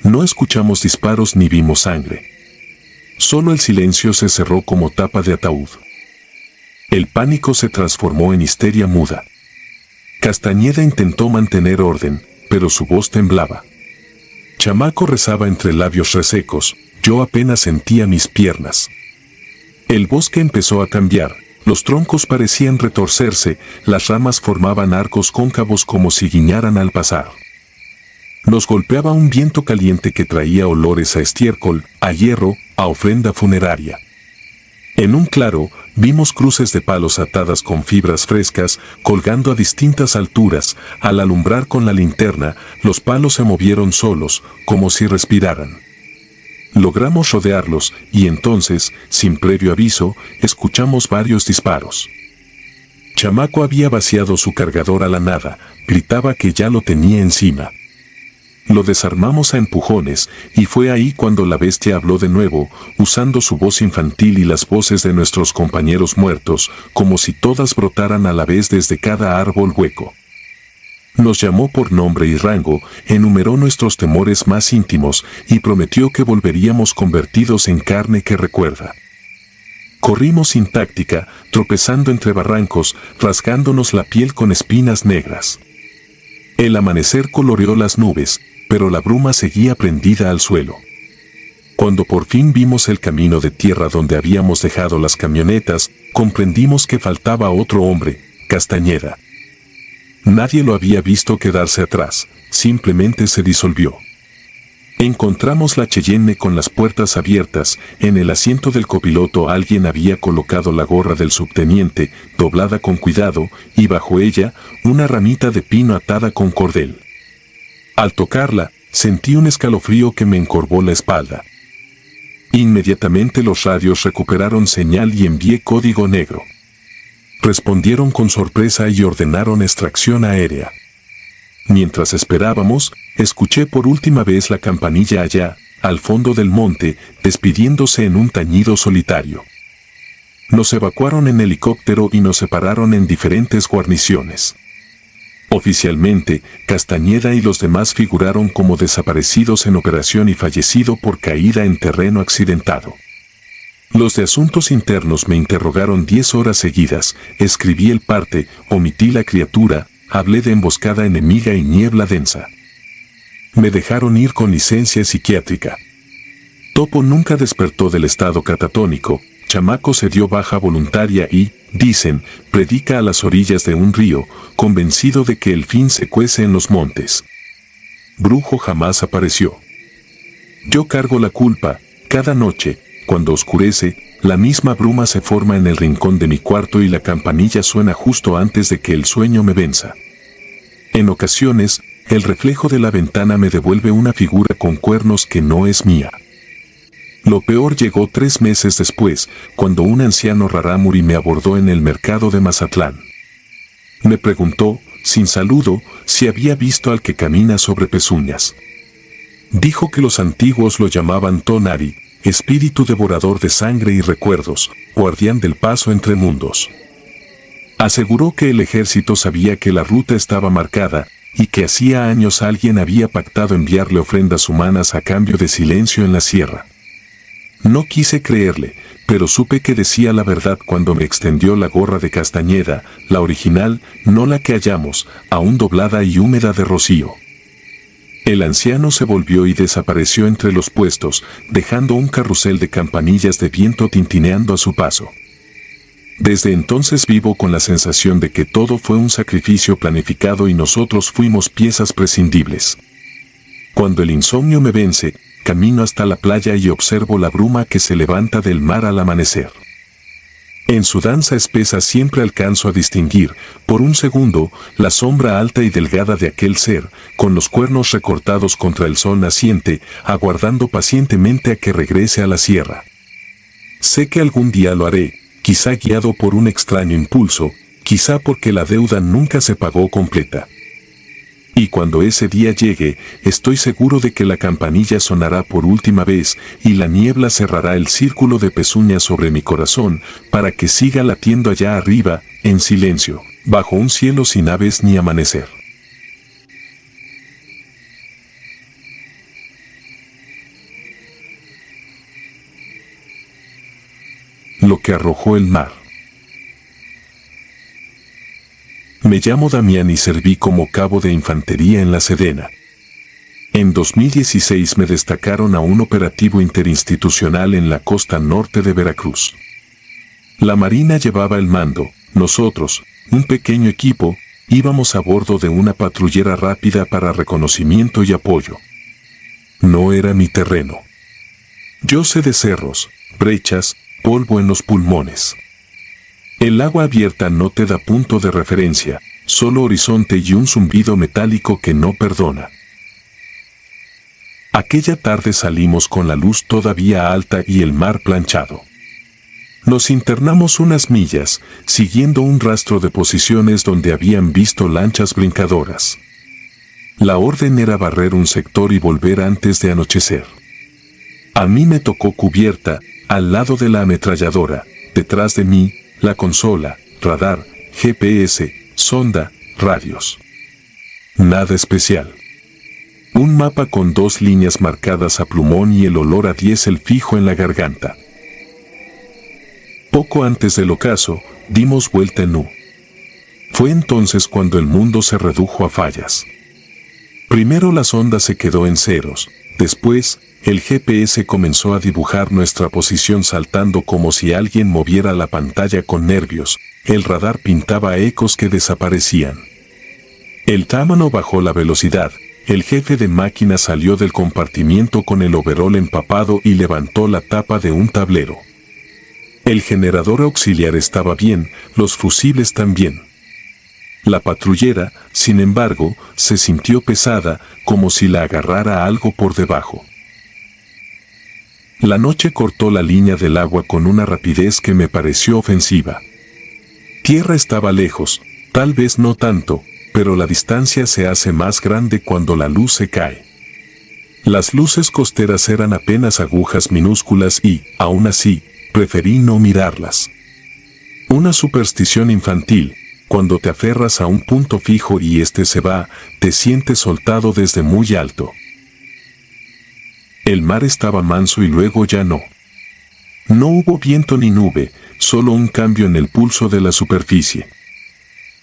No escuchamos disparos ni vimos sangre. Solo el silencio se cerró como tapa de ataúd. El pánico se transformó en histeria muda. Castañeda intentó mantener orden, pero su voz temblaba. Chamaco rezaba entre labios resecos, yo apenas sentía mis piernas. El bosque empezó a cambiar, los troncos parecían retorcerse, las ramas formaban arcos cóncavos como si guiñaran al pasar. Nos golpeaba un viento caliente que traía olores a estiércol, a hierro, a ofrenda funeraria. En un claro, vimos cruces de palos atadas con fibras frescas, colgando a distintas alturas. Al alumbrar con la linterna, los palos se movieron solos, como si respiraran. Logramos rodearlos, y entonces, sin previo aviso, escuchamos varios disparos. Chamaco había vaciado su cargador a la nada, gritaba que ya lo tenía encima. Lo desarmamos a empujones, y fue ahí cuando la bestia habló de nuevo, usando su voz infantil y las voces de nuestros compañeros muertos, como si todas brotaran a la vez desde cada árbol hueco. Nos llamó por nombre y rango, enumeró nuestros temores más íntimos y prometió que volveríamos convertidos en carne que recuerda. Corrimos sin táctica, tropezando entre barrancos, rasgándonos la piel con espinas negras. El amanecer coloreó las nubes, pero la bruma seguía prendida al suelo. Cuando por fin vimos el camino de tierra donde habíamos dejado las camionetas, comprendimos que faltaba otro hombre, Castañeda. Nadie lo había visto quedarse atrás, simplemente se disolvió. Encontramos la Cheyenne con las puertas abiertas, en el asiento del copiloto alguien había colocado la gorra del subteniente, doblada con cuidado, y bajo ella, una ramita de pino atada con cordel. Al tocarla, sentí un escalofrío que me encorvó la espalda. Inmediatamente los radios recuperaron señal y envié código negro. Respondieron con sorpresa y ordenaron extracción aérea. Mientras esperábamos, escuché por última vez la campanilla allá, al fondo del monte, despidiéndose en un tañido solitario. Nos evacuaron en helicóptero y nos separaron en diferentes guarniciones. Oficialmente, Castañeda y los demás figuraron como desaparecidos en operación y fallecido por caída en terreno accidentado. Los de asuntos internos me interrogaron 10 horas seguidas, escribí el parte, omití la criatura, hablé de emboscada enemiga y niebla densa. Me dejaron ir con licencia psiquiátrica. Topo nunca despertó del estado catatónico, Chamaco se dio baja voluntaria y, dicen, predica a las orillas de un río, convencido de que el fin se cuece en los montes. Brujo jamás apareció. Yo cargo la culpa, cada noche, cuando oscurece, la misma bruma se forma en el rincón de mi cuarto y la campanilla suena justo antes de que el sueño me venza. En ocasiones, el reflejo de la ventana me devuelve una figura con cuernos que no es mía. Lo peor llegó 3 meses después, cuando un anciano rarámuri me abordó en el mercado de Mazatlán. Me preguntó, sin saludo, si había visto al que camina sobre pezuñas. Dijo que los antiguos lo llamaban Tonari, espíritu devorador de sangre y recuerdos, guardián del paso entre mundos. Aseguró que el ejército sabía que la ruta estaba marcada, y que hacía años alguien había pactado enviarle ofrendas humanas a cambio de silencio en la sierra. No quise creerle, pero supe que decía la verdad cuando me extendió la gorra de Castañeda, la original, no la que hallamos, aún doblada y húmeda de rocío. El anciano se volvió y desapareció entre los puestos, dejando un carrusel de campanillas de viento tintineando a su paso. Desde entonces vivo con la sensación de que todo fue un sacrificio planificado y nosotros fuimos piezas prescindibles. Cuando el insomnio me vence, camino hasta la playa y observo la bruma que se levanta del mar al amanecer. En su danza espesa siempre alcanzo a distinguir, por un segundo, la sombra alta y delgada de aquel ser, con los cuernos recortados contra el sol naciente, aguardando pacientemente a que regrese a la sierra. Sé que algún día lo haré, quizá guiado por un extraño impulso, quizá porque la deuda nunca se pagó completa. Y cuando ese día llegue, estoy seguro de que la campanilla sonará por última vez y la niebla cerrará el círculo de pezuñas sobre mi corazón para que siga latiendo allá arriba, en silencio, bajo un cielo sin aves ni amanecer. Lo que arrojó el mar. Me llamo Damián y serví como cabo de infantería en la Sedena. En 2016 me destacaron a un operativo interinstitucional en la costa norte de Veracruz. La Marina llevaba el mando, nosotros, un pequeño equipo, íbamos a bordo de una patrullera rápida para reconocimiento y apoyo. No era mi terreno. Yo sé de cerros, brechas, polvo en los pulmones. El agua abierta no te da punto de referencia, solo horizonte y un zumbido metálico que no perdona. Aquella tarde salimos con la luz todavía alta y el mar planchado. Nos internamos unas millas, siguiendo un rastro de posiciones donde habían visto lanchas brincadoras. La orden era barrer un sector y volver antes de anochecer. A mí me tocó cubierta, al lado de la ametralladora, detrás de mí, la consola, radar, GPS, sonda, radios. Nada especial. Un mapa con 2 líneas marcadas a plumón y el olor a diésel fijo en la garganta. Poco antes del ocaso, dimos vuelta en U. Fue entonces cuando el mundo se redujo a fallas. Primero la sonda se quedó en ceros, después, el GPS comenzó a dibujar nuestra posición saltando como si alguien moviera la pantalla con nervios, el radar pintaba ecos que desaparecían. El támano bajó la velocidad, el jefe de máquina salió del compartimiento con el overol empapado y levantó la tapa de un tablero. El generador auxiliar estaba bien, los fusibles también. La patrullera, sin embargo, se sintió pesada, como si la agarrara algo por debajo. La noche cortó la línea del agua con una rapidez que me pareció ofensiva. Tierra estaba lejos, tal vez no tanto, pero la distancia se hace más grande cuando la luz se cae. Las luces costeras eran apenas agujas minúsculas y, aún así, preferí no mirarlas. Una superstición infantil, cuando te aferras a un punto fijo y este se va, te sientes soltado desde muy alto. El mar estaba manso y luego ya no. No hubo viento ni nube, solo un cambio en el pulso de la superficie.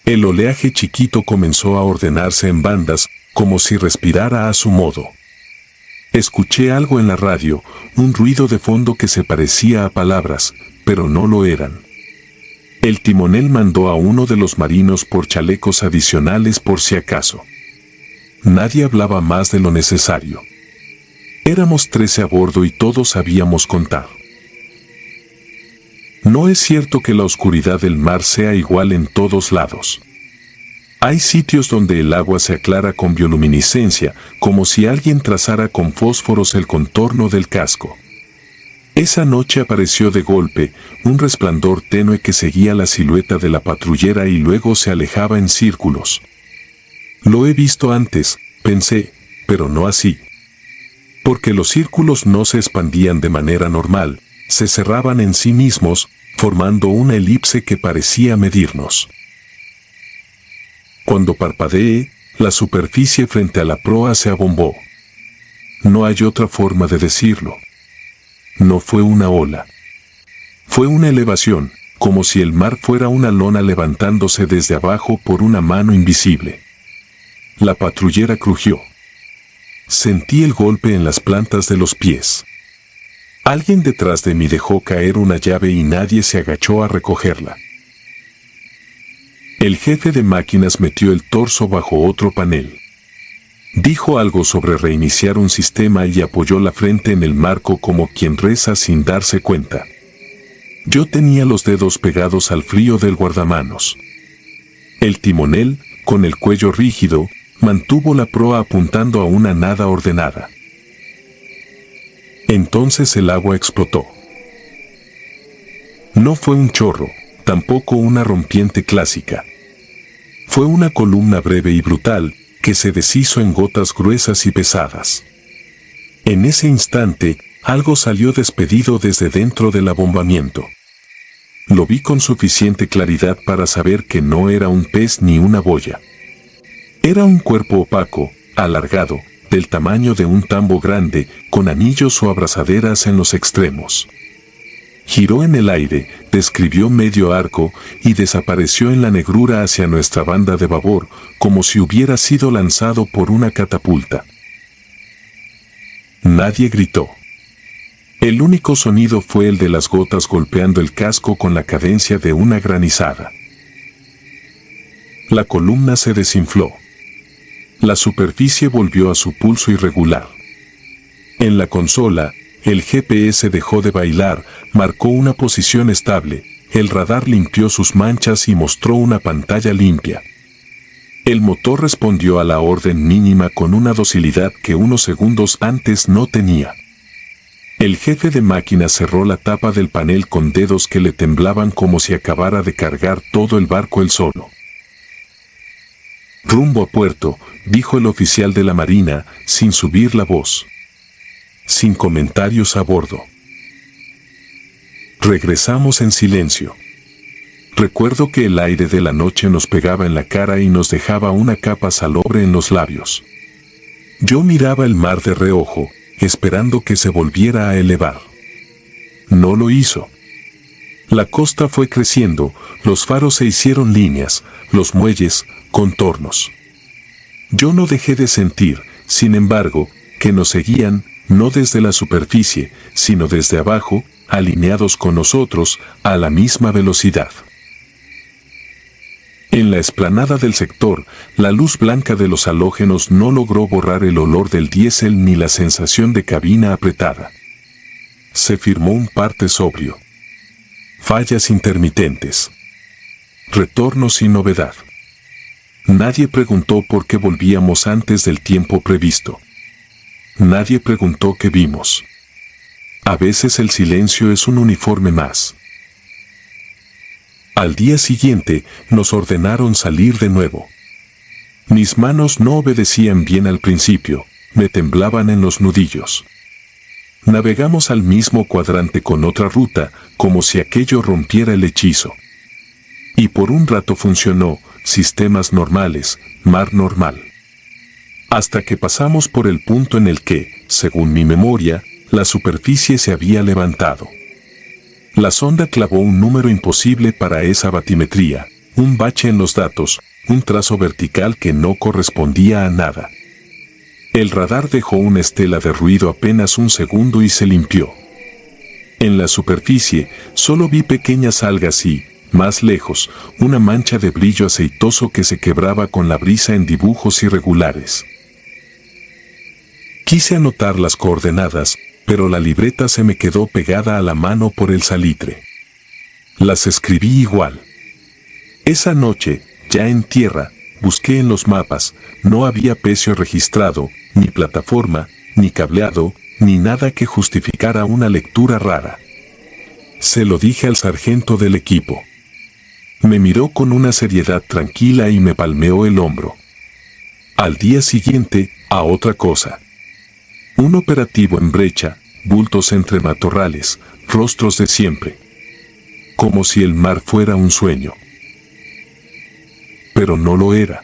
El oleaje chiquito comenzó a ordenarse en bandas, como si respirara a su modo. Escuché algo en la radio, un ruido de fondo que se parecía a palabras, pero no lo eran. El timonel mandó a uno de los marinos por chalecos adicionales por si acaso. Nadie hablaba más de lo necesario. Éramos 13 a bordo y todos sabíamos contar. No es cierto que la oscuridad del mar sea igual en todos lados. Hay sitios donde el agua se aclara con bioluminiscencia, como si alguien trazara con fósforos el contorno del casco. Esa noche apareció de golpe un resplandor tenue que seguía la silueta de la patrullera y luego se alejaba en círculos. Lo he visto antes, pensé, pero no así. Porque los círculos no se expandían de manera normal, se cerraban en sí mismos, formando una elipse que parecía medirnos. Cuando parpadeé, la superficie frente a la proa se abombó. No hay otra forma de decirlo. No fue una ola. Fue una elevación, como si el mar fuera una lona levantándose desde abajo por una mano invisible. La patrullera crujió. Sentí el golpe en las plantas de los pies. Alguien detrás de mí dejó caer una llave y nadie se agachó a recogerla. El jefe de máquinas metió el torso bajo otro panel. Dijo algo sobre reiniciar un sistema y apoyó la frente en el marco como quien reza sin darse cuenta. Yo tenía los dedos pegados al frío del guardamanos. El timonel, con el cuello rígido, mantuvo la proa apuntando a una nada ordenada. Entonces el agua explotó. No fue un chorro, tampoco una rompiente clásica. Fue una columna breve y brutal, que se deshizo en gotas gruesas y pesadas. En ese instante, algo salió despedido desde dentro del abombamiento. Lo vi con suficiente claridad para saber que no era un pez ni una boya. Era un cuerpo opaco, alargado, del tamaño de un tambo grande, con anillos o abrazaderas en los extremos. Giró en el aire, describió medio arco y desapareció en la negrura hacia nuestra banda de babor, como si hubiera sido lanzado por una catapulta. Nadie gritó. El único sonido fue el de las gotas golpeando el casco con la cadencia de una granizada. La columna se desinfló. La superficie volvió a su pulso irregular. En la consola, el GPS dejó de bailar, marcó una posición estable, el radar limpió sus manchas y mostró una pantalla limpia. El motor respondió a la orden mínima con una docilidad que unos segundos antes no tenía. El jefe de máquinas cerró la tapa del panel con dedos que le temblaban como si acabara de cargar todo el barco él solo. Rumbo a puerto, dijo el oficial de la marina, sin subir la voz. Sin comentarios a bordo. Regresamos en silencio. Recuerdo que el aire de la noche nos pegaba en la cara y nos dejaba una capa salobre en los labios. Yo miraba el mar de reojo, esperando que se volviera a elevar. No lo hizo. La costa fue creciendo, los faros se hicieron líneas, los muelles, contornos. Yo no dejé de sentir, sin embargo, que nos seguían, no desde la superficie, sino desde abajo, alineados con nosotros, a la misma velocidad. En la explanada del sector, la luz blanca de los halógenos no logró borrar el olor del diésel ni la sensación de cabina apretada. Se firmó un parte sobrio. Fallas intermitentes. Retorno sin novedad. Nadie preguntó por qué volvíamos antes del tiempo previsto. Nadie preguntó qué vimos. A veces el silencio es un uniforme más. Al día siguiente, nos ordenaron salir de nuevo. Mis manos no obedecían bien al principio, me temblaban en los nudillos. Navegamos al mismo cuadrante con otra ruta, como si aquello rompiera el hechizo. Y por un rato funcionó, sistemas normales, mar normal. Hasta que pasamos por el punto en el que, según mi memoria, la superficie se había levantado. La sonda clavó un número imposible para esa batimetría, un bache en los datos, un trazo vertical que no correspondía a nada. El radar dejó una estela de ruido apenas un segundo y se limpió. En la superficie solo vi pequeñas algas y, más lejos, una mancha de brillo aceitoso que se quebraba con la brisa en dibujos irregulares. Quise anotar las coordenadas, pero la libreta se me quedó pegada a la mano por el salitre. Las escribí igual. Esa noche, ya en tierra, busqué en los mapas, no había pecio registrado, ni plataforma, ni cableado, ni nada que justificara una lectura rara. Se lo dije al sargento del equipo. Me miró con una seriedad tranquila y me palmeó el hombro. Al día siguiente, a otra cosa. Un operativo en brecha, bultos entre matorrales, rostros de siempre. Como si el mar fuera un sueño. Pero no lo era.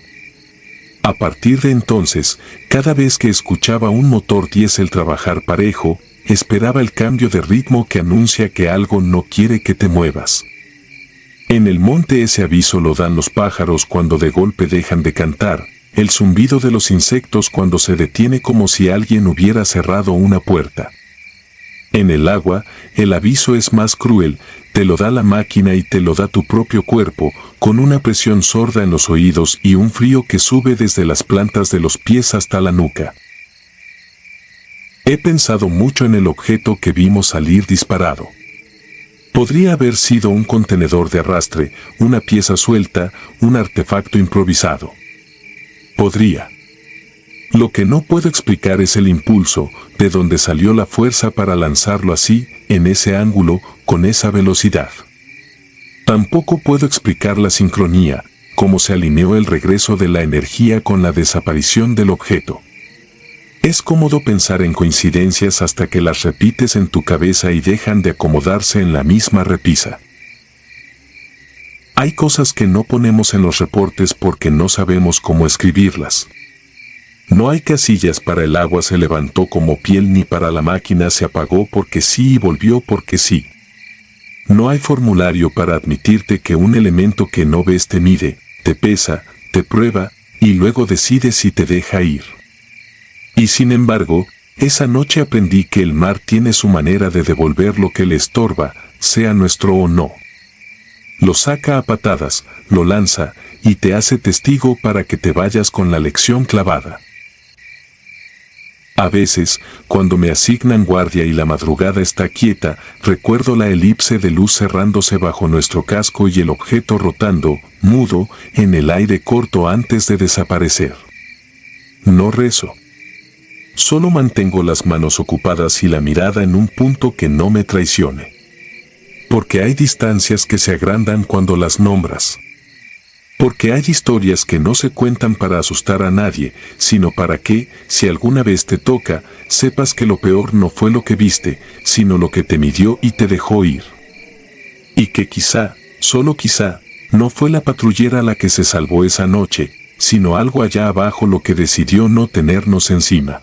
A partir de entonces, cada vez que escuchaba un motor diésel trabajar parejo, esperaba el cambio de ritmo que anuncia que algo no quiere que te muevas. En el monte ese aviso lo dan los pájaros cuando de golpe dejan de cantar, el zumbido de los insectos cuando se detiene como si alguien hubiera cerrado una puerta. En el agua, el aviso es más cruel, te lo da la máquina y te lo da tu propio cuerpo, con una presión sorda en los oídos y un frío que sube desde las plantas de los pies hasta la nuca. He pensado mucho en el objeto que vimos salir disparado. Podría haber sido un contenedor de arrastre, una pieza suelta, un artefacto improvisado. Podría. Lo que no puedo explicar es el impulso, de donde salió la fuerza para lanzarlo así, en ese ángulo, con esa velocidad. Tampoco puedo explicar la sincronía, cómo se alineó el regreso de la energía con la desaparición del objeto. Es cómodo pensar en coincidencias hasta que las repites en tu cabeza y dejan de acomodarse en la misma repisa. Hay cosas que no ponemos en los reportes porque no sabemos cómo escribirlas. No hay casillas para el agua se levantó como piel ni para la máquina se apagó porque sí y volvió porque sí. No hay formulario para admitirte que un elemento que no ves te mide, te pesa, te prueba y luego decide si te deja ir. Y sin embargo, esa noche aprendí que el mar tiene su manera de devolver lo que le estorba, sea nuestro o no. Lo saca a patadas, lo lanza y te hace testigo para que te vayas con la lección clavada. A veces, cuando me asignan guardia y la madrugada está quieta, recuerdo la elipse de luz cerrándose bajo nuestro casco y el objeto rotando, mudo, en el aire corto antes de desaparecer. No rezo. Solo mantengo las manos ocupadas y la mirada en un punto que no me traicione. Porque hay distancias que se agrandan cuando las nombras. Porque hay historias que no se cuentan para asustar a nadie, sino para que, si alguna vez te toca, sepas que lo peor no fue lo que viste, sino lo que te midió y te dejó ir. Y que quizá, solo quizá, no fue la patrullera la que se salvó esa noche, sino algo allá abajo lo que decidió no tenernos encima.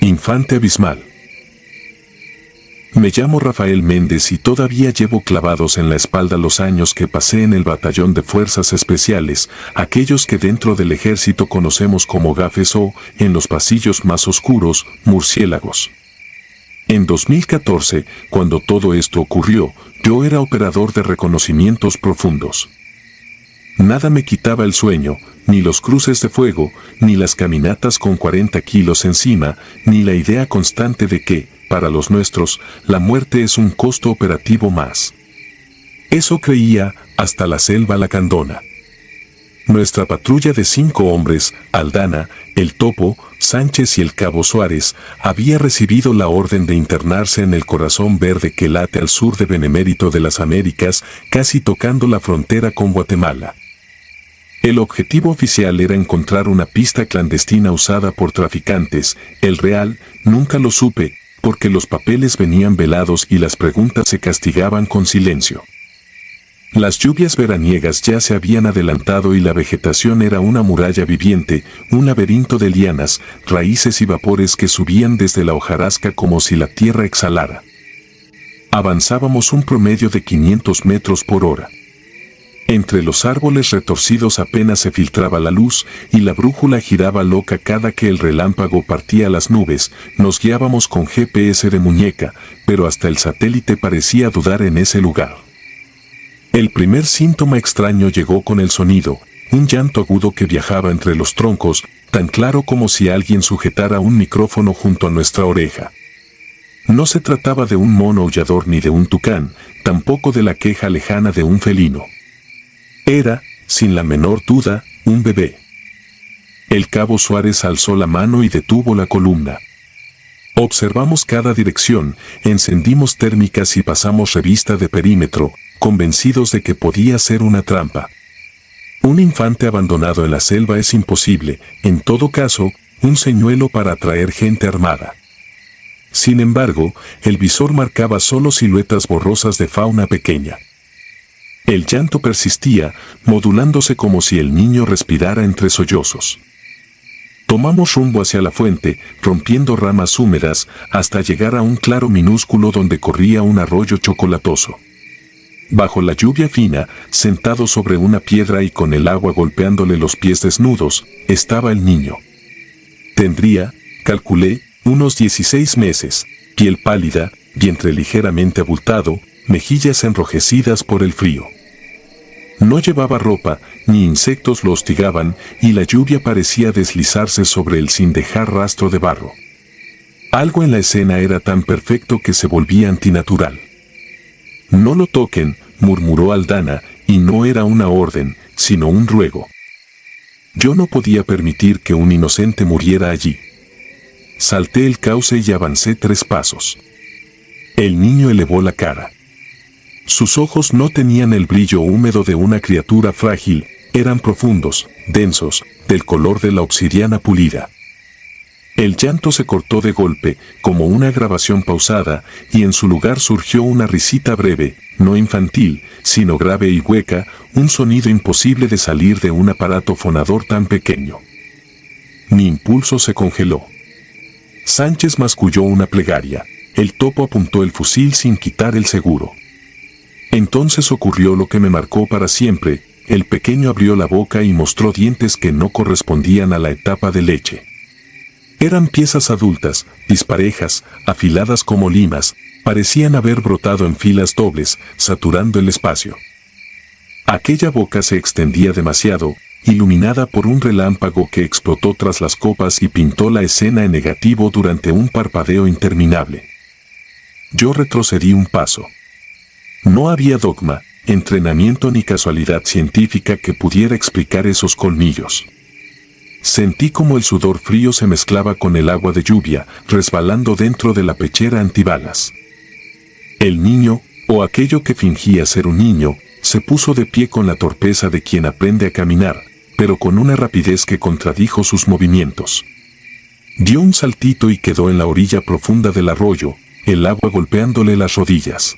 Infante abismal. Me llamo Rafael Méndez y todavía llevo clavados en la espalda los años que pasé en el batallón de fuerzas especiales, aquellos que dentro del ejército conocemos como gafes o, en los pasillos más oscuros, murciélagos. En 2014, cuando todo esto ocurrió, yo era operador de reconocimientos profundos. Nada me quitaba el sueño, ni los cruces de fuego, ni las caminatas con 40 kilos encima, ni la idea constante de que, para los nuestros, la muerte es un costo operativo más. Eso creía hasta la selva lacandona. Nuestra patrulla de 5 hombres, Aldana, el Topo, Sánchez y el Cabo Suárez, había recibido la orden de internarse en el corazón verde que late al sur de Benemérito de las Américas, casi tocando la frontera con Guatemala. El objetivo oficial era encontrar una pista clandestina usada por traficantes, el real, nunca lo supe, porque los papeles venían velados y las preguntas se castigaban con silencio. Las lluvias veraniegas ya se habían adelantado y la vegetación era una muralla viviente, un laberinto de lianas, raíces y vapores que subían desde la hojarasca como si la tierra exhalara. Avanzábamos un promedio de 500 metros por hora. Entre los árboles retorcidos apenas se filtraba la luz y la brújula giraba loca cada que el relámpago partía las nubes. Nos guiábamos con GPS de muñeca, pero hasta el satélite parecía dudar en ese lugar. El primer síntoma extraño llegó con el sonido, un llanto agudo que viajaba entre los troncos, tan claro como si alguien sujetara un micrófono junto a nuestra oreja. No se trataba de un mono aullador ni de un tucán, tampoco de la queja lejana de un felino. Era, sin la menor duda, un bebé. El cabo Suárez alzó la mano y detuvo la columna. Observamos cada dirección, encendimos térmicas y pasamos revista de perímetro, convencidos de que podía ser una trampa. Un infante abandonado en la selva es imposible, en todo caso, un señuelo para atraer gente armada. Sin embargo, el visor marcaba solo siluetas borrosas de fauna pequeña. El llanto persistía, modulándose como si el niño respirara entre sollozos. Tomamos rumbo hacia la fuente, rompiendo ramas húmedas, hasta llegar a un claro minúsculo donde corría un arroyo chocolatoso. Bajo la lluvia fina, sentado sobre una piedra y con el agua golpeándole los pies desnudos, estaba el niño. Tendría, calculé, unos 16 meses, piel pálida, vientre ligeramente abultado, mejillas enrojecidas por el frío. No llevaba ropa, ni insectos lo hostigaban, y la lluvia parecía deslizarse sobre él sin dejar rastro de barro. Algo en la escena era tan perfecto que se volvía antinatural. «No lo toquen», murmuró Aldana, y no era una orden, sino un ruego. Yo no podía permitir que un inocente muriera allí. Salté el cauce y avancé 3 pasos. El niño elevó la cara. Sus ojos no tenían el brillo húmedo de una criatura frágil, eran profundos, densos, del color de la obsidiana pulida. El llanto se cortó de golpe, como una grabación pausada, y en su lugar surgió una risita breve, no infantil, sino grave y hueca, un sonido imposible de salir de un aparato fonador tan pequeño. Mi impulso se congeló. Sánchez masculló una plegaria. El topo apuntó el fusil sin quitar el seguro. Entonces ocurrió lo que me marcó para siempre. El pequeño abrió la boca y mostró dientes que no correspondían a la etapa de leche. Eran piezas adultas, disparejas, afiladas como limas, parecían haber brotado en filas dobles, saturando el espacio. Aquella boca se extendía demasiado, iluminada por un relámpago que explotó tras las copas y pintó la escena en negativo durante un parpadeo interminable. Yo retrocedí un paso. No había dogma, entrenamiento ni casualidad científica que pudiera explicar esos colmillos. Sentí como el sudor frío se mezclaba con el agua de lluvia, resbalando dentro de la pechera antibalas. El niño, o aquello que fingía ser un niño, se puso de pie con la torpeza de quien aprende a caminar, pero con una rapidez que contradijo sus movimientos. Dio un saltito y quedó en la orilla profunda del arroyo, el agua golpeándole las rodillas.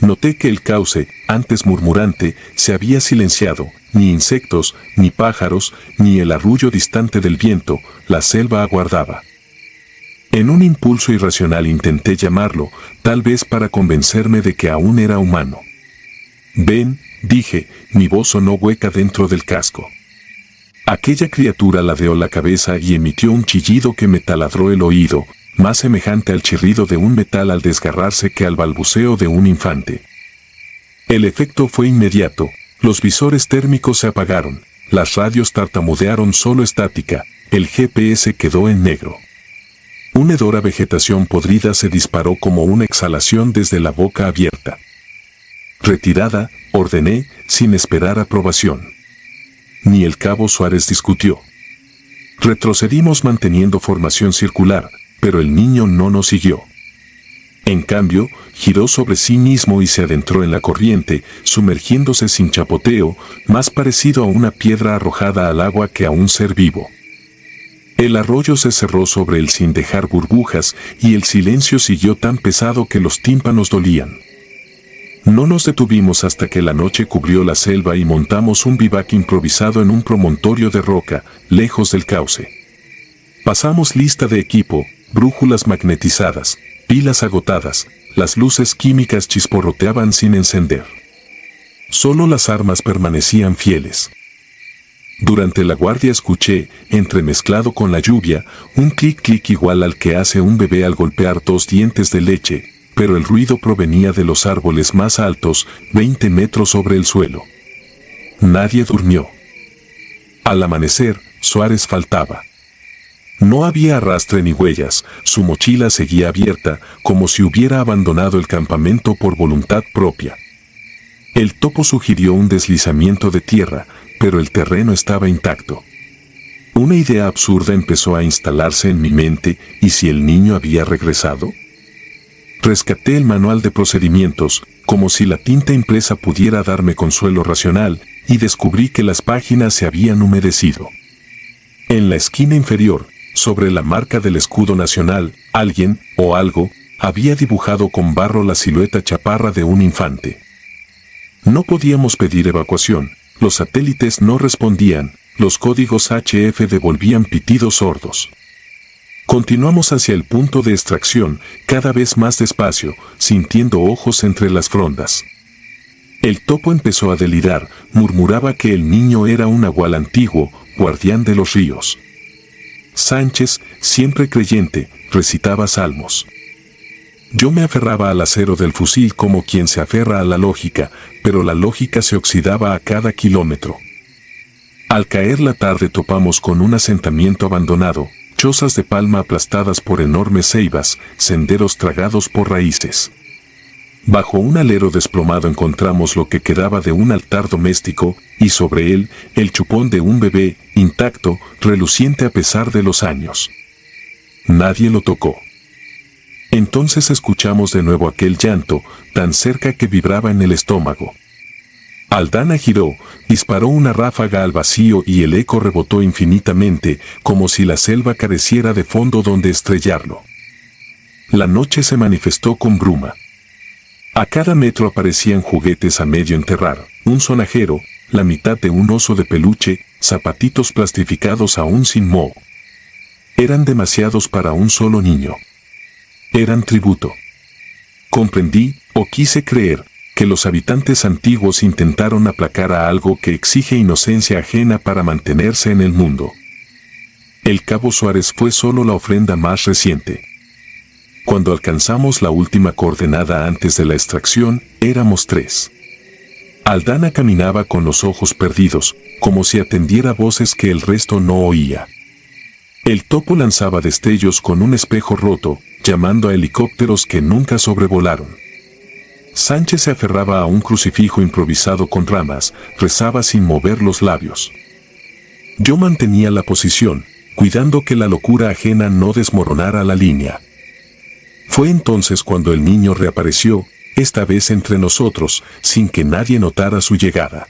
Noté que el cauce, antes murmurante, se había silenciado, ni insectos, ni pájaros, ni el arrullo distante del viento, la selva aguardaba. En un impulso irracional intenté llamarlo, tal vez para convencerme de que aún era humano. «Ven», dije, mi voz sonó hueca dentro del casco. Aquella criatura ladeó la cabeza y emitió un chillido que me taladró el oído, más semejante al chirrido de un metal al desgarrarse que al balbuceo de un infante. El efecto fue inmediato, los visores térmicos se apagaron, las radios tartamudearon solo estática, el GPS quedó en negro. Una hedora vegetación podrida se disparó como una exhalación desde la boca abierta. «Retirada», ordené, sin esperar aprobación. Ni el cabo Suárez discutió. Retrocedimos manteniendo formación circular, pero el niño no nos siguió. En cambio, giró sobre sí mismo y se adentró en la corriente, sumergiéndose sin chapoteo, más parecido a una piedra arrojada al agua que a un ser vivo. El arroyo se cerró sobre él sin dejar burbujas y el silencio siguió tan pesado que los tímpanos dolían. No nos detuvimos hasta que la noche cubrió la selva y montamos un bivac improvisado en un promontorio de roca, lejos del cauce. Pasamos lista de equipo, brújulas magnetizadas, pilas agotadas, las luces químicas chisporroteaban sin encender. Solo las armas permanecían fieles. Durante la guardia escuché, entremezclado con la lluvia, un clic-clic igual al que hace un bebé al golpear 2 dientes de leche, pero el ruido provenía de los árboles más altos, 20 metros sobre el suelo. Nadie durmió. Al amanecer, Suárez faltaba. No había arrastre ni huellas, su mochila seguía abierta, como si hubiera abandonado el campamento por voluntad propia. El topo sugirió un deslizamiento de tierra, pero el terreno estaba intacto. Una idea absurda empezó a instalarse en mi mente, ¿y si el niño había regresado? Rescaté el manual de procedimientos, como si la tinta impresa pudiera darme consuelo racional, y descubrí que las páginas se habían humedecido. En la esquina inferior, sobre la marca del escudo nacional, alguien, o algo, había dibujado con barro la silueta chaparra de un infante. No podíamos pedir evacuación, los satélites no respondían, los códigos HF devolvían pitidos sordos. Continuamos hacia el punto de extracción, cada vez más despacio, sintiendo ojos entre las frondas. El topo empezó a delirar, murmuraba que el niño era un nahual antiguo, guardián de los ríos. Sánchez, siempre creyente, recitaba salmos. Yo me aferraba al acero del fusil como quien se aferra a la lógica, pero la lógica se oxidaba a cada kilómetro. Al caer la tarde topamos con un asentamiento abandonado, chozas de palma aplastadas por enormes ceibas, senderos tragados por raíces. Bajo un alero desplomado encontramos lo que quedaba de un altar doméstico, y sobre él, el chupón de un bebé, intacto, reluciente a pesar de los años. Nadie lo tocó. Entonces escuchamos de nuevo aquel llanto, tan cerca que vibraba en el estómago. Aldana giró, disparó una ráfaga al vacío y el eco rebotó infinitamente, como si la selva careciera de fondo donde estrellarlo. La noche se manifestó con bruma. A cada metro aparecían juguetes a medio enterrar, un sonajero, la mitad de un oso de peluche, zapatitos plastificados aún sin moho. Eran demasiados para un solo niño. Eran tributo. Comprendí, o quise creer, que los habitantes antiguos intentaron aplacar a algo que exige inocencia ajena para mantenerse en el mundo. El Cabo Suárez fue solo la ofrenda más reciente. Cuando alcanzamos la última coordenada antes de la extracción, éramos 3. Aldana caminaba con los ojos perdidos, como si atendiera voces que el resto no oía. El topo lanzaba destellos con un espejo roto, llamando a helicópteros que nunca sobrevolaron. Sánchez se aferraba a un crucifijo improvisado con ramas, rezaba sin mover los labios. Yo mantenía la posición, cuidando que la locura ajena no desmoronara la línea. Fue entonces cuando el niño reapareció, esta vez entre nosotros, sin que nadie notara su llegada.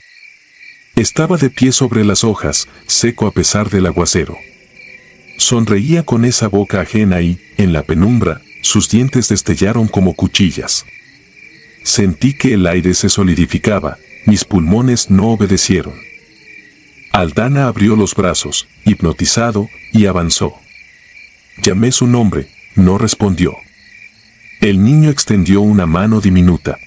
Estaba de pie sobre las hojas, seco a pesar del aguacero. Sonreía con esa boca ajena y, en la penumbra, sus dientes destellaron como cuchillas. Sentí que el aire se solidificaba, mis pulmones no obedecieron. Aldana abrió los brazos, hipnotizado, y avanzó. Llamé su nombre, no respondió. El niño extendió una mano diminuta.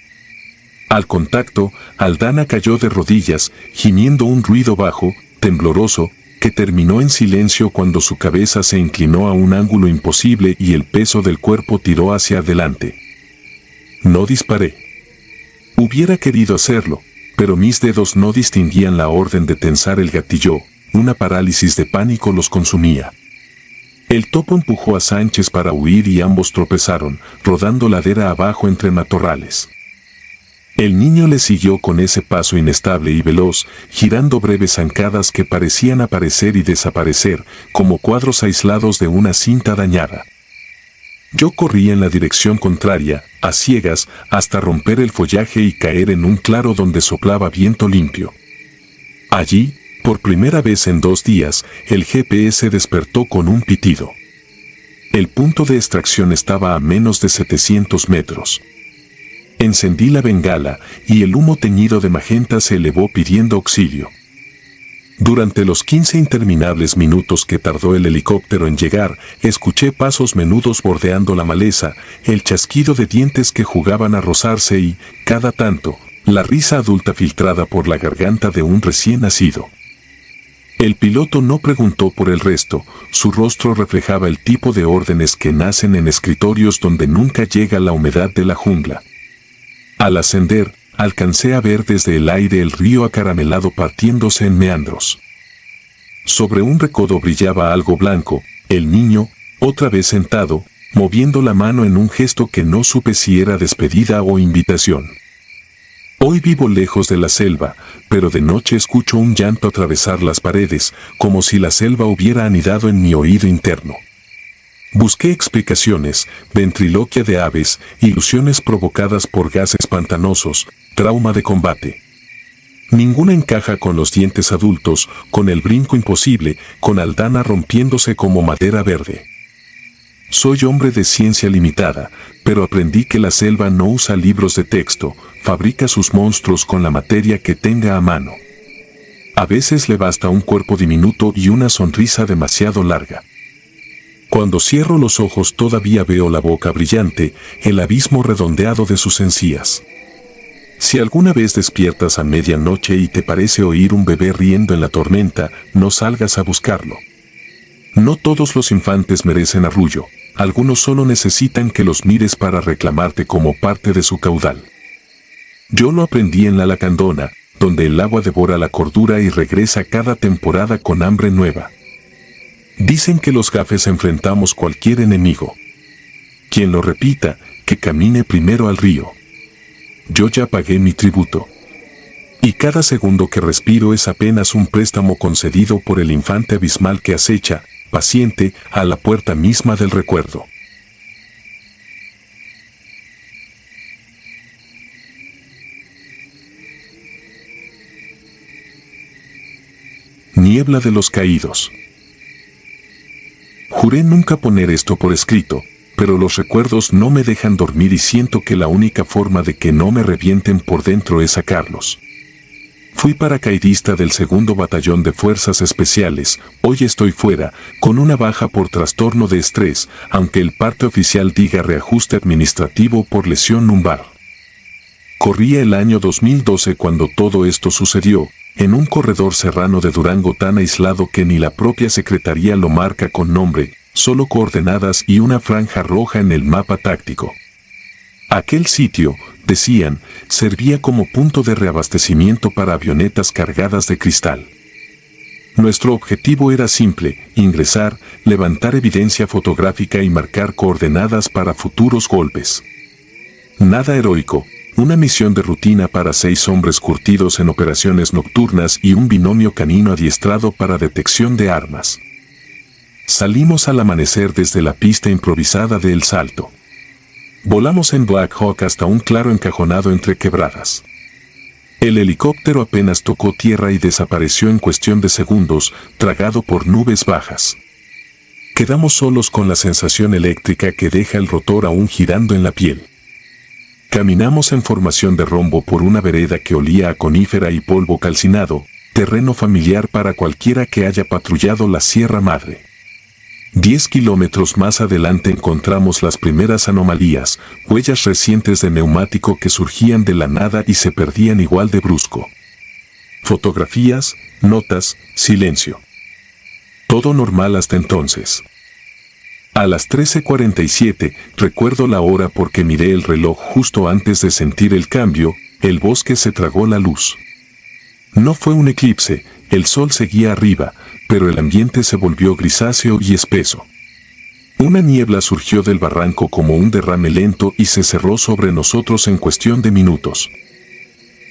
Al contacto, Aldana cayó de rodillas, gimiendo un ruido bajo, tembloroso, que terminó en silencio cuando su cabeza se inclinó a un ángulo imposible y el peso del cuerpo tiró hacia adelante. No disparé. Hubiera querido hacerlo, pero mis dedos no distinguían la orden de tensar el gatillo, una parálisis de pánico los consumía. El topo empujó a Sánchez para huir y ambos tropezaron, rodando ladera abajo entre matorrales. El niño le siguió con ese paso inestable y veloz, girando breves zancadas que parecían aparecer y desaparecer, como cuadros aislados de una cinta dañada. Yo corrí en la dirección contraria, a ciegas, hasta romper el follaje y caer en un claro donde soplaba viento limpio. Allí, por primera vez en 2 días, el GPS despertó con un pitido. El punto de extracción estaba a menos de 700 metros. Encendí la bengala y el humo teñido de magenta se elevó pidiendo auxilio. Durante los 15 interminables minutos que tardó el helicóptero en llegar, escuché pasos menudos bordeando la maleza, el chasquido de dientes que jugaban a rozarse y, cada tanto, la risa adulta filtrada por la garganta de un recién nacido. El piloto no preguntó por el resto, su rostro reflejaba el tipo de órdenes que nacen en escritorios donde nunca llega la humedad de la jungla. Al ascender, alcancé a ver desde el aire el río acaramelado partiéndose en meandros. Sobre un recodo brillaba algo blanco, el niño, otra vez sentado, moviendo la mano en un gesto que no supe si era despedida o invitación. Hoy vivo lejos de la selva, pero de noche escucho un llanto atravesar las paredes, como si la selva hubiera anidado en mi oído interno. Busqué explicaciones, ventriloquia de aves, ilusiones provocadas por gases pantanosos, trauma de combate. Ninguna encaja con los dientes adultos, con el brinco imposible, con Aldana rompiéndose como madera verde. Soy hombre de ciencia limitada, pero aprendí que la selva no usa libros de texto, fabrica sus monstruos con la materia que tenga a mano. A veces le basta un cuerpo diminuto y una sonrisa demasiado larga. Cuando cierro los ojos todavía veo la boca brillante, el abismo redondeado de sus encías. Si alguna vez despiertas a medianoche y te parece oír un bebé riendo en la tormenta, no salgas a buscarlo. No todos los infantes merecen arrullo, algunos solo necesitan que los mires para reclamarte como parte de su caudal. Yo lo aprendí en la Lacandona, donde el agua devora la cordura y regresa cada temporada con hambre nueva. Dicen que los gafes enfrentamos cualquier enemigo. Quien lo repita, que camine primero al río. Yo ya pagué mi tributo. Y cada segundo que respiro es apenas un préstamo concedido por el infante abismal que acecha, paciente, a la puerta misma del recuerdo. Niebla de los caídos. Juré nunca poner esto por escrito, pero los recuerdos no me dejan dormir y siento que la única forma de que no me revienten por dentro es sacarlos. Fui paracaidista del 2º Batallón de Fuerzas Especiales, hoy estoy fuera, con una baja por trastorno de estrés, aunque el parte oficial diga reajuste administrativo por lesión lumbar. Corría el año 2012 cuando todo esto sucedió, en un corredor serrano de Durango tan aislado que ni la propia Secretaría lo marca con nombre, solo coordenadas y una franja roja en el mapa táctico. Aquel sitio, decían, servía como punto de reabastecimiento para avionetas cargadas de cristal. Nuestro objetivo era simple, ingresar, levantar evidencia fotográfica y marcar coordenadas para futuros golpes. Nada heroico, una misión de rutina para 6 hombres curtidos en operaciones nocturnas y un binomio canino adiestrado para detección de armas. Salimos al amanecer desde la pista improvisada de El Salto. Volamos en Black Hawk hasta un claro encajonado entre quebradas. El helicóptero apenas tocó tierra y desapareció en cuestión de segundos, tragado por nubes bajas. Quedamos solos con la sensación eléctrica que deja el rotor aún girando en la piel. Caminamos en formación de rombo por una vereda que olía a conífera y polvo calcinado, terreno familiar para cualquiera que haya patrullado la Sierra Madre. 10 kilómetros más adelante encontramos las primeras anomalías, huellas recientes de neumático que surgían de la nada y se perdían igual de brusco. Fotografías, notas, silencio. Todo normal hasta entonces. A las 13:47, recuerdo la hora porque miré el reloj justo antes de sentir el cambio, el bosque se tragó la luz. No fue un eclipse, el sol seguía arriba, pero el ambiente se volvió grisáceo y espeso. Una niebla surgió del barranco como un derrame lento y se cerró sobre nosotros en cuestión de minutos.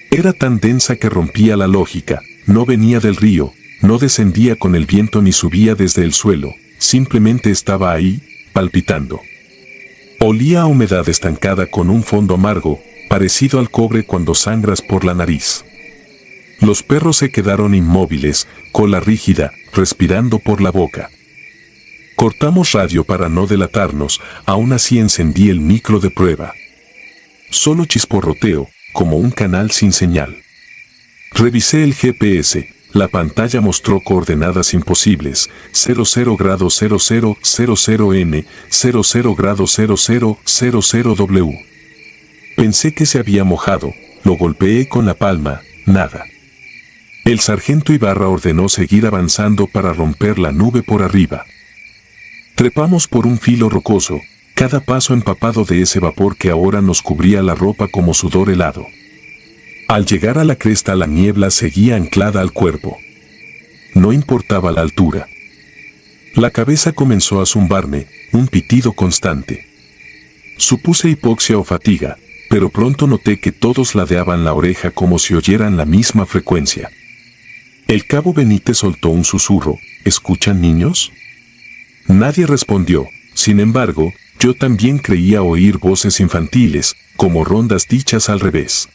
Era tan densa que rompía la lógica, no venía del río, no descendía con el viento ni subía desde el suelo. Simplemente estaba ahí, palpitando. Olía a humedad estancada con un fondo amargo, parecido al cobre cuando sangras por la nariz. Los perros se quedaron inmóviles, cola rígida, respirando por la boca. Cortamos radio para no delatarnos, aún así encendí el micro de prueba. solo chisporroteo, como un canal sin señal. Revisé el GPS, la pantalla mostró coordenadas imposibles, 00 grados 0000M, 00 grados 0000W. Pensé que se había mojado, lo golpeé con la palma, nada. El sargento Ibarra ordenó seguir avanzando para romper la nube por arriba. Trepamos por un filo rocoso, cada paso empapado de ese vapor que ahora nos cubría la ropa como sudor helado. Al llegar a la cresta la niebla seguía anclada al cuerpo. No importaba la altura. La cabeza comenzó a zumbarme, un pitido constante. Supuse hipoxia o fatiga, pero pronto noté que todos ladeaban la oreja como si oyeran la misma frecuencia. El cabo Benítez soltó un susurro, ¿escuchan, niños? Nadie respondió, sin embargo, yo también creía oír voces infantiles, como rondas dichas al revés.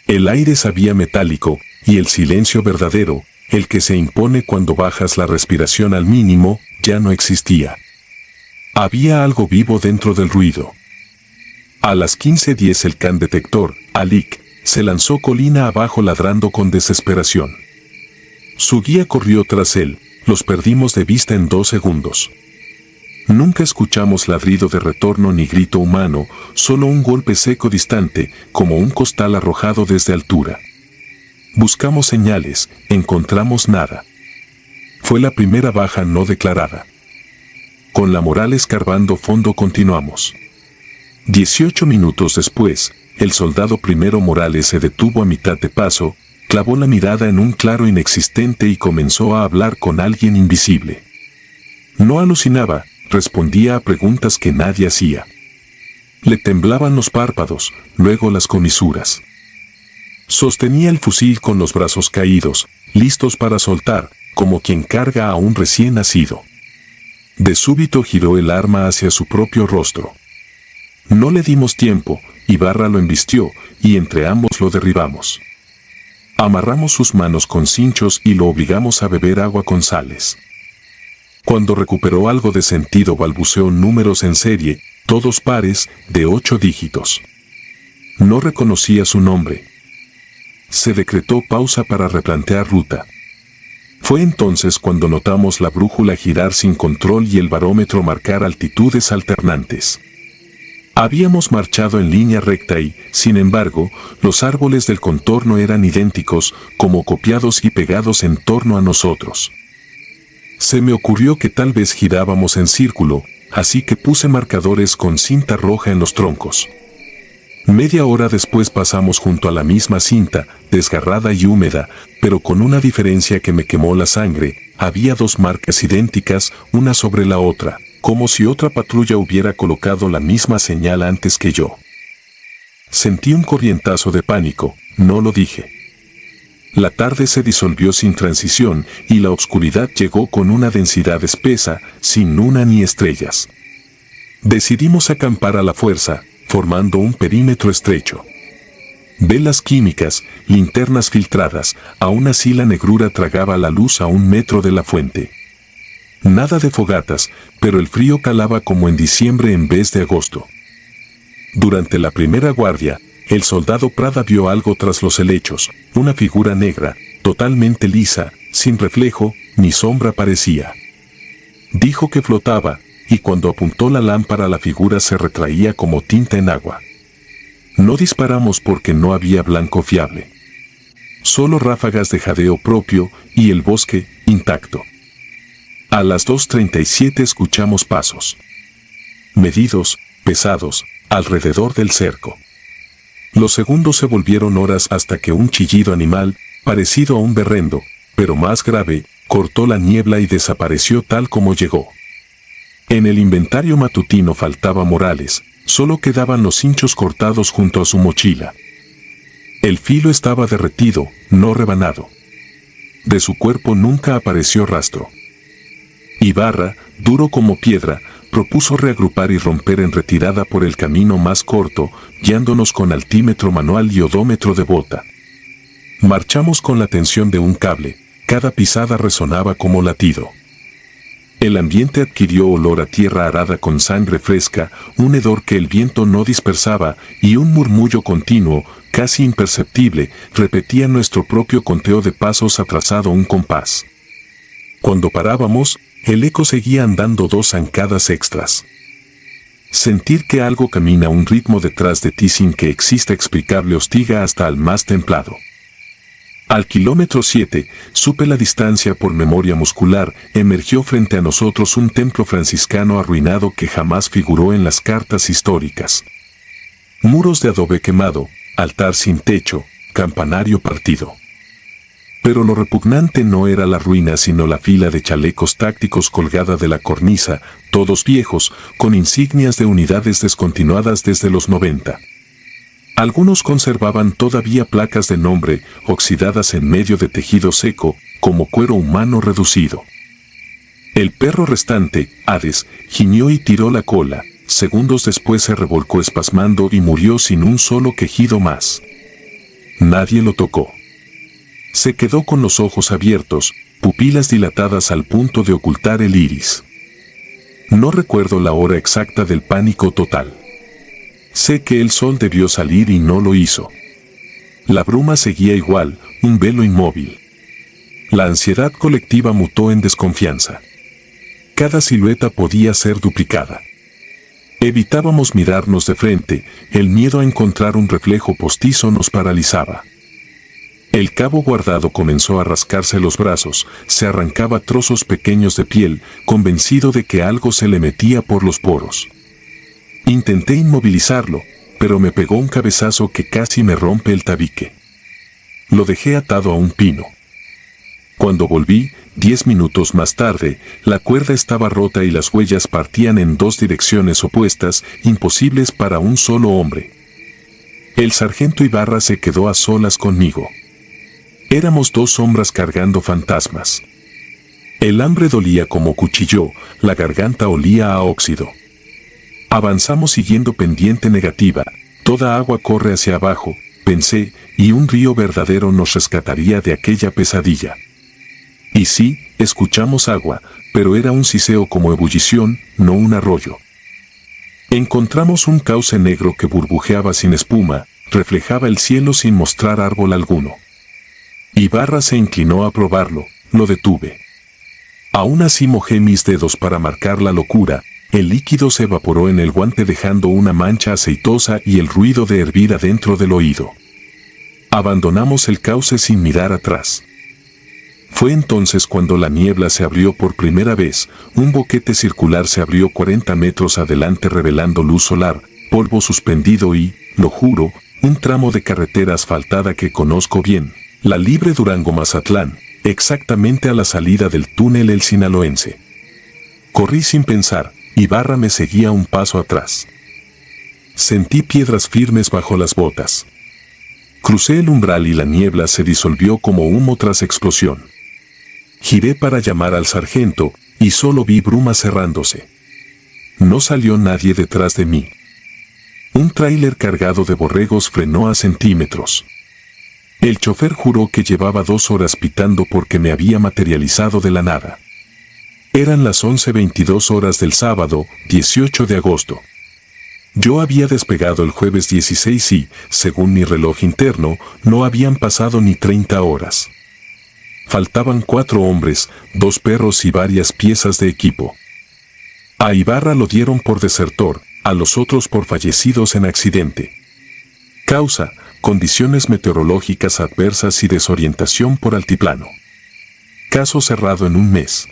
El aire sabía metálico, y el silencio verdadero, el que se impone cuando bajas la respiración al mínimo, ya no existía. Había algo vivo dentro del ruido. A las 15:10 el can detector, Alik, se lanzó colina abajo ladrando con desesperación. Su guía corrió tras él, los perdimos de vista en 2 segundos. Nunca escuchamos ladrido de retorno ni grito humano, solo un golpe seco distante, como un costal arrojado desde altura. Buscamos señales, encontramos nada. Fue la primera baja no declarada. Con la moral escarbando fondo continuamos. 18 minutos después, el soldado primero Morales se detuvo a mitad de paso, clavó la mirada en un claro inexistente y comenzó a hablar con alguien invisible. No alucinaba, respondía a preguntas que nadie hacía. Le temblaban los párpados, luego las comisuras. Sostenía el fusil con los brazos caídos, listos para soltar, como quien carga a un recién nacido. De súbito giró el arma hacia su propio rostro. No le dimos tiempo, Ibarra lo embistió, y entre ambos lo derribamos. Amarramos sus manos con cinchos y lo obligamos a beber agua con sales. Cuando recuperó algo de sentido balbuceó números en serie, todos pares, de 8 dígitos. No reconocía su nombre. Se decretó pausa para replantear ruta. Fue entonces cuando notamos la brújula girar sin control y el barómetro marcar altitudes alternantes. Habíamos marchado en línea recta y, sin embargo, los árboles del contorno eran idénticos, como copiados y pegados en torno a nosotros. Se me ocurrió que tal vez girábamos en círculo, así que puse marcadores con cinta roja en los troncos. Media hora después pasamos junto a la misma cinta, desgarrada y húmeda, pero con una diferencia que me quemó la sangre. Había 2 marcas idénticas, una sobre la otra, como si otra patrulla hubiera colocado la misma señal antes que yo. Sentí un corrientazo de pánico, no lo dije. La tarde se disolvió sin transición y la oscuridad llegó con una densidad espesa, sin luna ni estrellas. Decidimos acampar a la fuerza, formando un perímetro estrecho. Velas químicas, linternas filtradas, aún así la negrura tragaba la luz a 1 metro de la fuente. Nada de fogatas, pero el frío calaba como en diciembre en vez de agosto. Durante la primera guardia, el soldado Prada vio algo tras los helechos, una figura negra, totalmente lisa, sin reflejo, ni sombra parecía. Dijo que flotaba, y cuando apuntó la lámpara la figura se retraía como tinta en agua. No disparamos porque no había blanco fiable. Solo ráfagas de jadeo propio y el bosque, intacto. A las 2:37 escuchamos pasos. Medidos, pesados, alrededor del cerco. Los segundos se volvieron horas hasta que un chillido animal, parecido a un berrendo, pero más grave, cortó la niebla y desapareció tal como llegó. En el inventario matutino faltaba Morales, solo quedaban los cinchos cortados junto a su mochila. El filo estaba derretido, no rebanado. De su cuerpo nunca apareció rastro. Ibarra, duro como piedra, propuso reagrupar y romper en retirada por el camino más corto, guiándonos con altímetro manual y odómetro de bota. Marchamos con la tensión de un cable, cada pisada resonaba como latido. El ambiente adquirió olor a tierra arada con sangre fresca, un hedor que el viento no dispersaba, y un murmullo continuo, casi imperceptible, repetía nuestro propio conteo de pasos atrasado un compás. Cuando parábamos, el eco seguía andando 2 zancadas extras. Sentir que algo camina a un ritmo detrás de ti sin que exista explicable hostiga hasta al más templado. Al kilómetro 7, supe la distancia por memoria muscular, emergió frente a nosotros un templo franciscano arruinado que jamás figuró en las cartas históricas. Muros de adobe quemado, altar sin techo, campanario partido. Pero lo repugnante no era la ruina sino la fila de chalecos tácticos colgada de la cornisa, todos viejos, con insignias de unidades descontinuadas desde los 90. Algunos conservaban todavía placas de nombre, oxidadas en medio de tejido seco, como cuero humano reducido. El perro restante, Hades, gimió y tiró la cola, segundos después se revolcó espasmando y murió sin un solo quejido más. Nadie lo tocó. Se quedó con los ojos abiertos, pupilas dilatadas al punto de ocultar el iris. No recuerdo la hora exacta del pánico total. Sé que el sol debió salir y no lo hizo. La bruma seguía igual, un velo inmóvil. La ansiedad colectiva mutó en desconfianza. Cada silueta podía ser duplicada. Evitábamos mirarnos de frente, el miedo a encontrar un reflejo postizo nos paralizaba. El cabo guardado comenzó a rascarse los brazos, se arrancaba trozos pequeños de piel, convencido de que algo se le metía por los poros. Intenté inmovilizarlo, pero me pegó un cabezazo que casi me rompe el tabique. Lo dejé atado a un pino. Cuando volví, 10 minutos más tarde, la cuerda estaba rota y las huellas partían en 2 direcciones opuestas, imposibles para un solo hombre. El sargento Ibarra se quedó a solas conmigo. Éramos 2 sombras cargando fantasmas. El hambre dolía como cuchillo, la garganta olía a óxido. Avanzamos siguiendo pendiente negativa, toda agua corre hacia abajo, pensé, y un río verdadero nos rescataría de aquella pesadilla. Y sí, escuchamos agua, pero era un siseo como ebullición, no un arroyo. Encontramos un cauce negro que burbujeaba sin espuma, reflejaba el cielo sin mostrar árbol alguno. Ibarra se inclinó a probarlo, lo detuve. Aún así mojé mis dedos para marcar la locura. El líquido se evaporó en el guante dejando una mancha aceitosa y el ruido de hervir adentro del oído. Abandonamos el cauce sin mirar atrás. Fue entonces cuando la niebla se abrió por primera vez, un boquete circular se abrió 40 metros adelante revelando luz solar, polvo suspendido y, lo juro, un tramo de carretera asfaltada que conozco bien, la libre Durango-Mazatlán, exactamente a la salida del túnel El Sinaloense. Corrí sin pensar. Ibarra me seguía un paso atrás. Sentí piedras firmes bajo las botas. Crucé el umbral y la niebla se disolvió como humo tras explosión. Giré para llamar al sargento, y solo vi bruma cerrándose. No salió nadie detrás de mí. Un tráiler cargado de borregos frenó a centímetros. El chofer juró que llevaba 2 horas pitando porque me había materializado de la nada. Eran las 11:22 horas del sábado, 18 de agosto. Yo había despegado el jueves 16 y, según mi reloj interno, no habían pasado ni 30 horas. Faltaban 4 hombres, 2 perros y varias piezas de equipo. A Ibarra lo dieron por desertor, a los otros por fallecidos en accidente. Causa: condiciones meteorológicas adversas y desorientación por altiplano. Caso cerrado en un mes.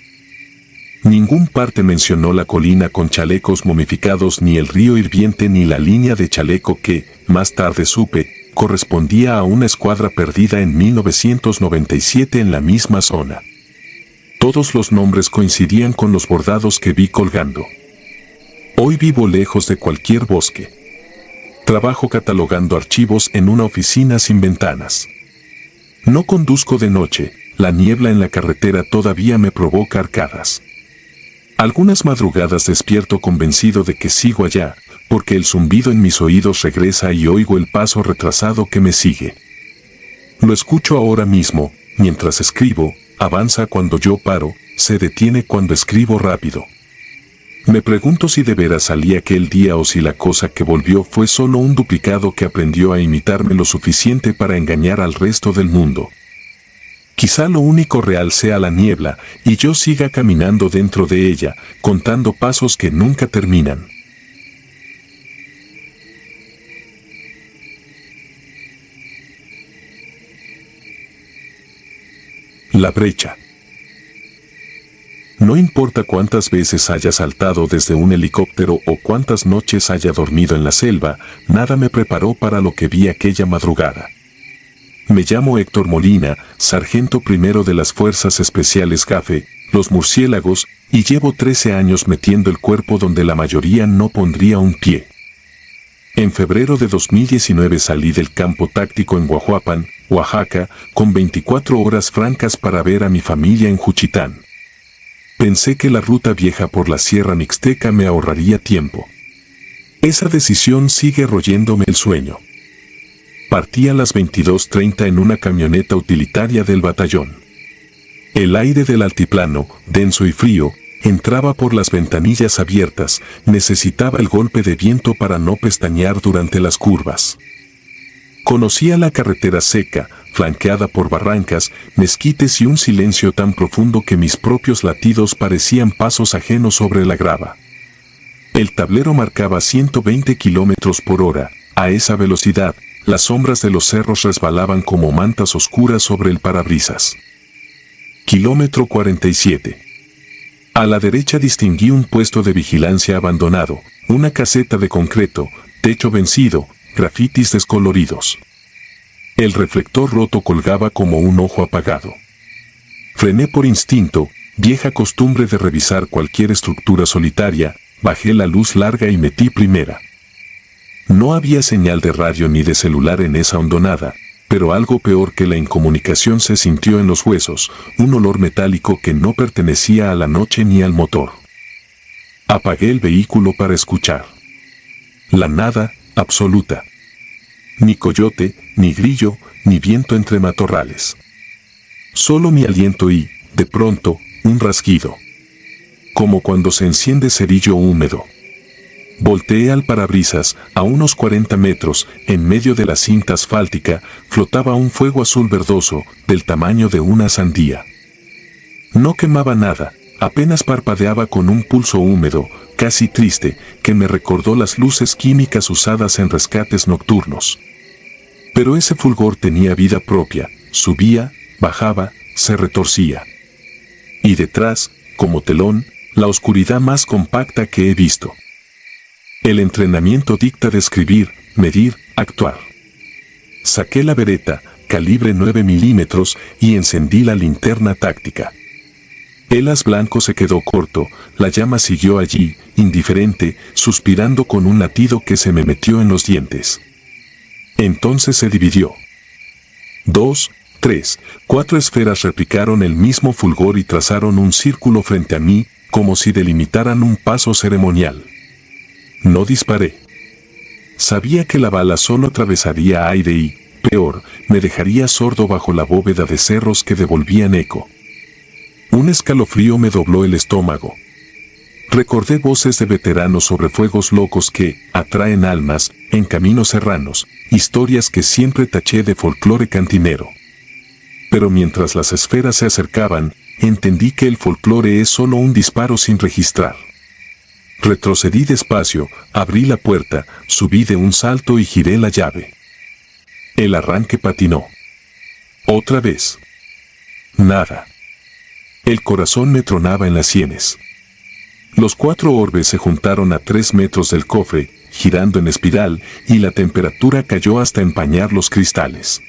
Ningún parte mencionó la colina con chalecos momificados, ni el río hirviente, ni la línea de chaleco que, más tarde supe, correspondía a una escuadra perdida en 1997 en la misma zona. Todos los nombres coincidían con los bordados que vi colgando. Hoy vivo lejos de cualquier bosque. Trabajo catalogando archivos en una oficina sin ventanas. No conduzco de noche, la niebla en la carretera todavía me provoca arcadas. Algunas madrugadas despierto convencido de que sigo allá, porque el zumbido en mis oídos regresa y oigo el paso retrasado que me sigue. Lo escucho ahora mismo, mientras escribo, avanza cuando yo paro, se detiene cuando escribo rápido. Me pregunto si de veras salí aquel día o si la cosa que volvió fue solo un duplicado que aprendió a imitarme lo suficiente para engañar al resto del mundo. Quizá lo único real sea la niebla y yo siga caminando dentro de ella, contando pasos que nunca terminan. La brecha. No importa cuántas veces haya saltado desde un helicóptero o cuántas noches haya dormido en la selva, nada me preparó para lo que vi aquella madrugada. Me llamo Héctor Molina, sargento primero de las Fuerzas Especiales GAFE, los murciélagos, y llevo 13 años metiendo el cuerpo donde la mayoría no pondría un pie. En febrero de 2019 salí del campo táctico en Huajuapan, Oaxaca, con 24 horas francas para ver a mi familia en Juchitán. Pensé que la ruta vieja por la Sierra Mixteca me ahorraría tiempo. Esa decisión sigue royéndome el sueño. Partí a las 22:30 en una camioneta utilitaria del batallón. El aire del altiplano, denso y frío, entraba por las ventanillas abiertas, necesitaba el golpe de viento para no pestañear durante las curvas. Conocía la carretera seca, flanqueada por barrancas, mezquites y un silencio tan profundo que mis propios latidos parecían pasos ajenos sobre la grava. El tablero marcaba 120 kilómetros por hora. A esa velocidad, las sombras de los cerros resbalaban como mantas oscuras sobre el parabrisas. Kilómetro 47. A la derecha distinguí un puesto de vigilancia abandonado, una caseta de concreto, techo vencido, grafitis descoloridos. El reflector roto colgaba como un ojo apagado. Frené por instinto, vieja costumbre de revisar cualquier estructura solitaria, bajé la luz larga y metí primera. No había señal de radio ni de celular en esa hondonada, pero algo peor que la incomunicación se sintió en los huesos, un olor metálico que no pertenecía a la noche ni al motor. Apagué el vehículo para escuchar. La nada, absoluta. Ni coyote, ni grillo, ni viento entre matorrales. Solo mi aliento y, de pronto, un rasguido. Como cuando se enciende cerillo húmedo. Volteé al parabrisas, a unos 40 metros, en medio de la cinta asfáltica, flotaba un fuego azul verdoso, del tamaño de una sandía. No quemaba nada, apenas parpadeaba con un pulso húmedo, casi triste, que me recordó las luces químicas usadas en rescates nocturnos. Pero ese fulgor tenía vida propia, subía, bajaba, se retorcía. Y detrás, como telón, la oscuridad más compacta que he visto. El entrenamiento dicta describir, medir, actuar. Saqué la bereta, calibre 9 milímetros, y encendí la linterna táctica. El haz blanco se quedó corto, la llama siguió allí, indiferente, suspirando con un latido que se me metió en los dientes. Entonces se dividió. 2, 3, 4 esferas replicaron el mismo fulgor y trazaron un círculo frente a mí, como si delimitaran un paso ceremonial. No disparé. Sabía que la bala solo atravesaría aire y, peor, me dejaría sordo bajo la bóveda de cerros que devolvían eco. Un escalofrío me dobló el estómago. Recordé voces de veteranos sobre fuegos locos que atraen almas en caminos serranos, historias que siempre taché de folclore cantinero. Pero mientras las esferas se acercaban, entendí que el folclore es solo un disparo sin registrar. Retrocedí despacio, abrí la puerta, subí de un salto y giré la llave. El arranque patinó. Otra vez. Nada. El corazón me tronaba en las sienes. Los 4 orbes se juntaron a 3 metros del cofre, girando en espiral, y la temperatura cayó hasta empañar los cristales.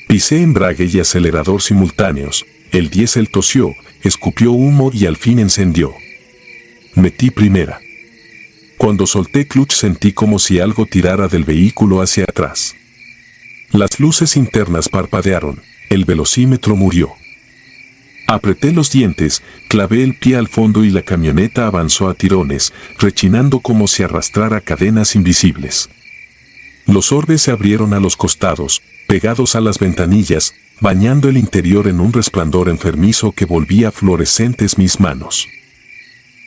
Pisé embrague y acelerador simultáneos, el diésel tosió, escupió humo y al fin encendió. Metí primera. Cuando solté clutch sentí como si algo tirara del vehículo hacia atrás. Las luces internas parpadearon, el velocímetro murió. Apreté los dientes, clavé el pie al fondo y la camioneta avanzó a tirones, rechinando como si arrastrara cadenas invisibles. Los orbes se abrieron a los costados, pegados a las ventanillas, bañando el interior en un resplandor enfermizo que volvía fluorescentes mis manos.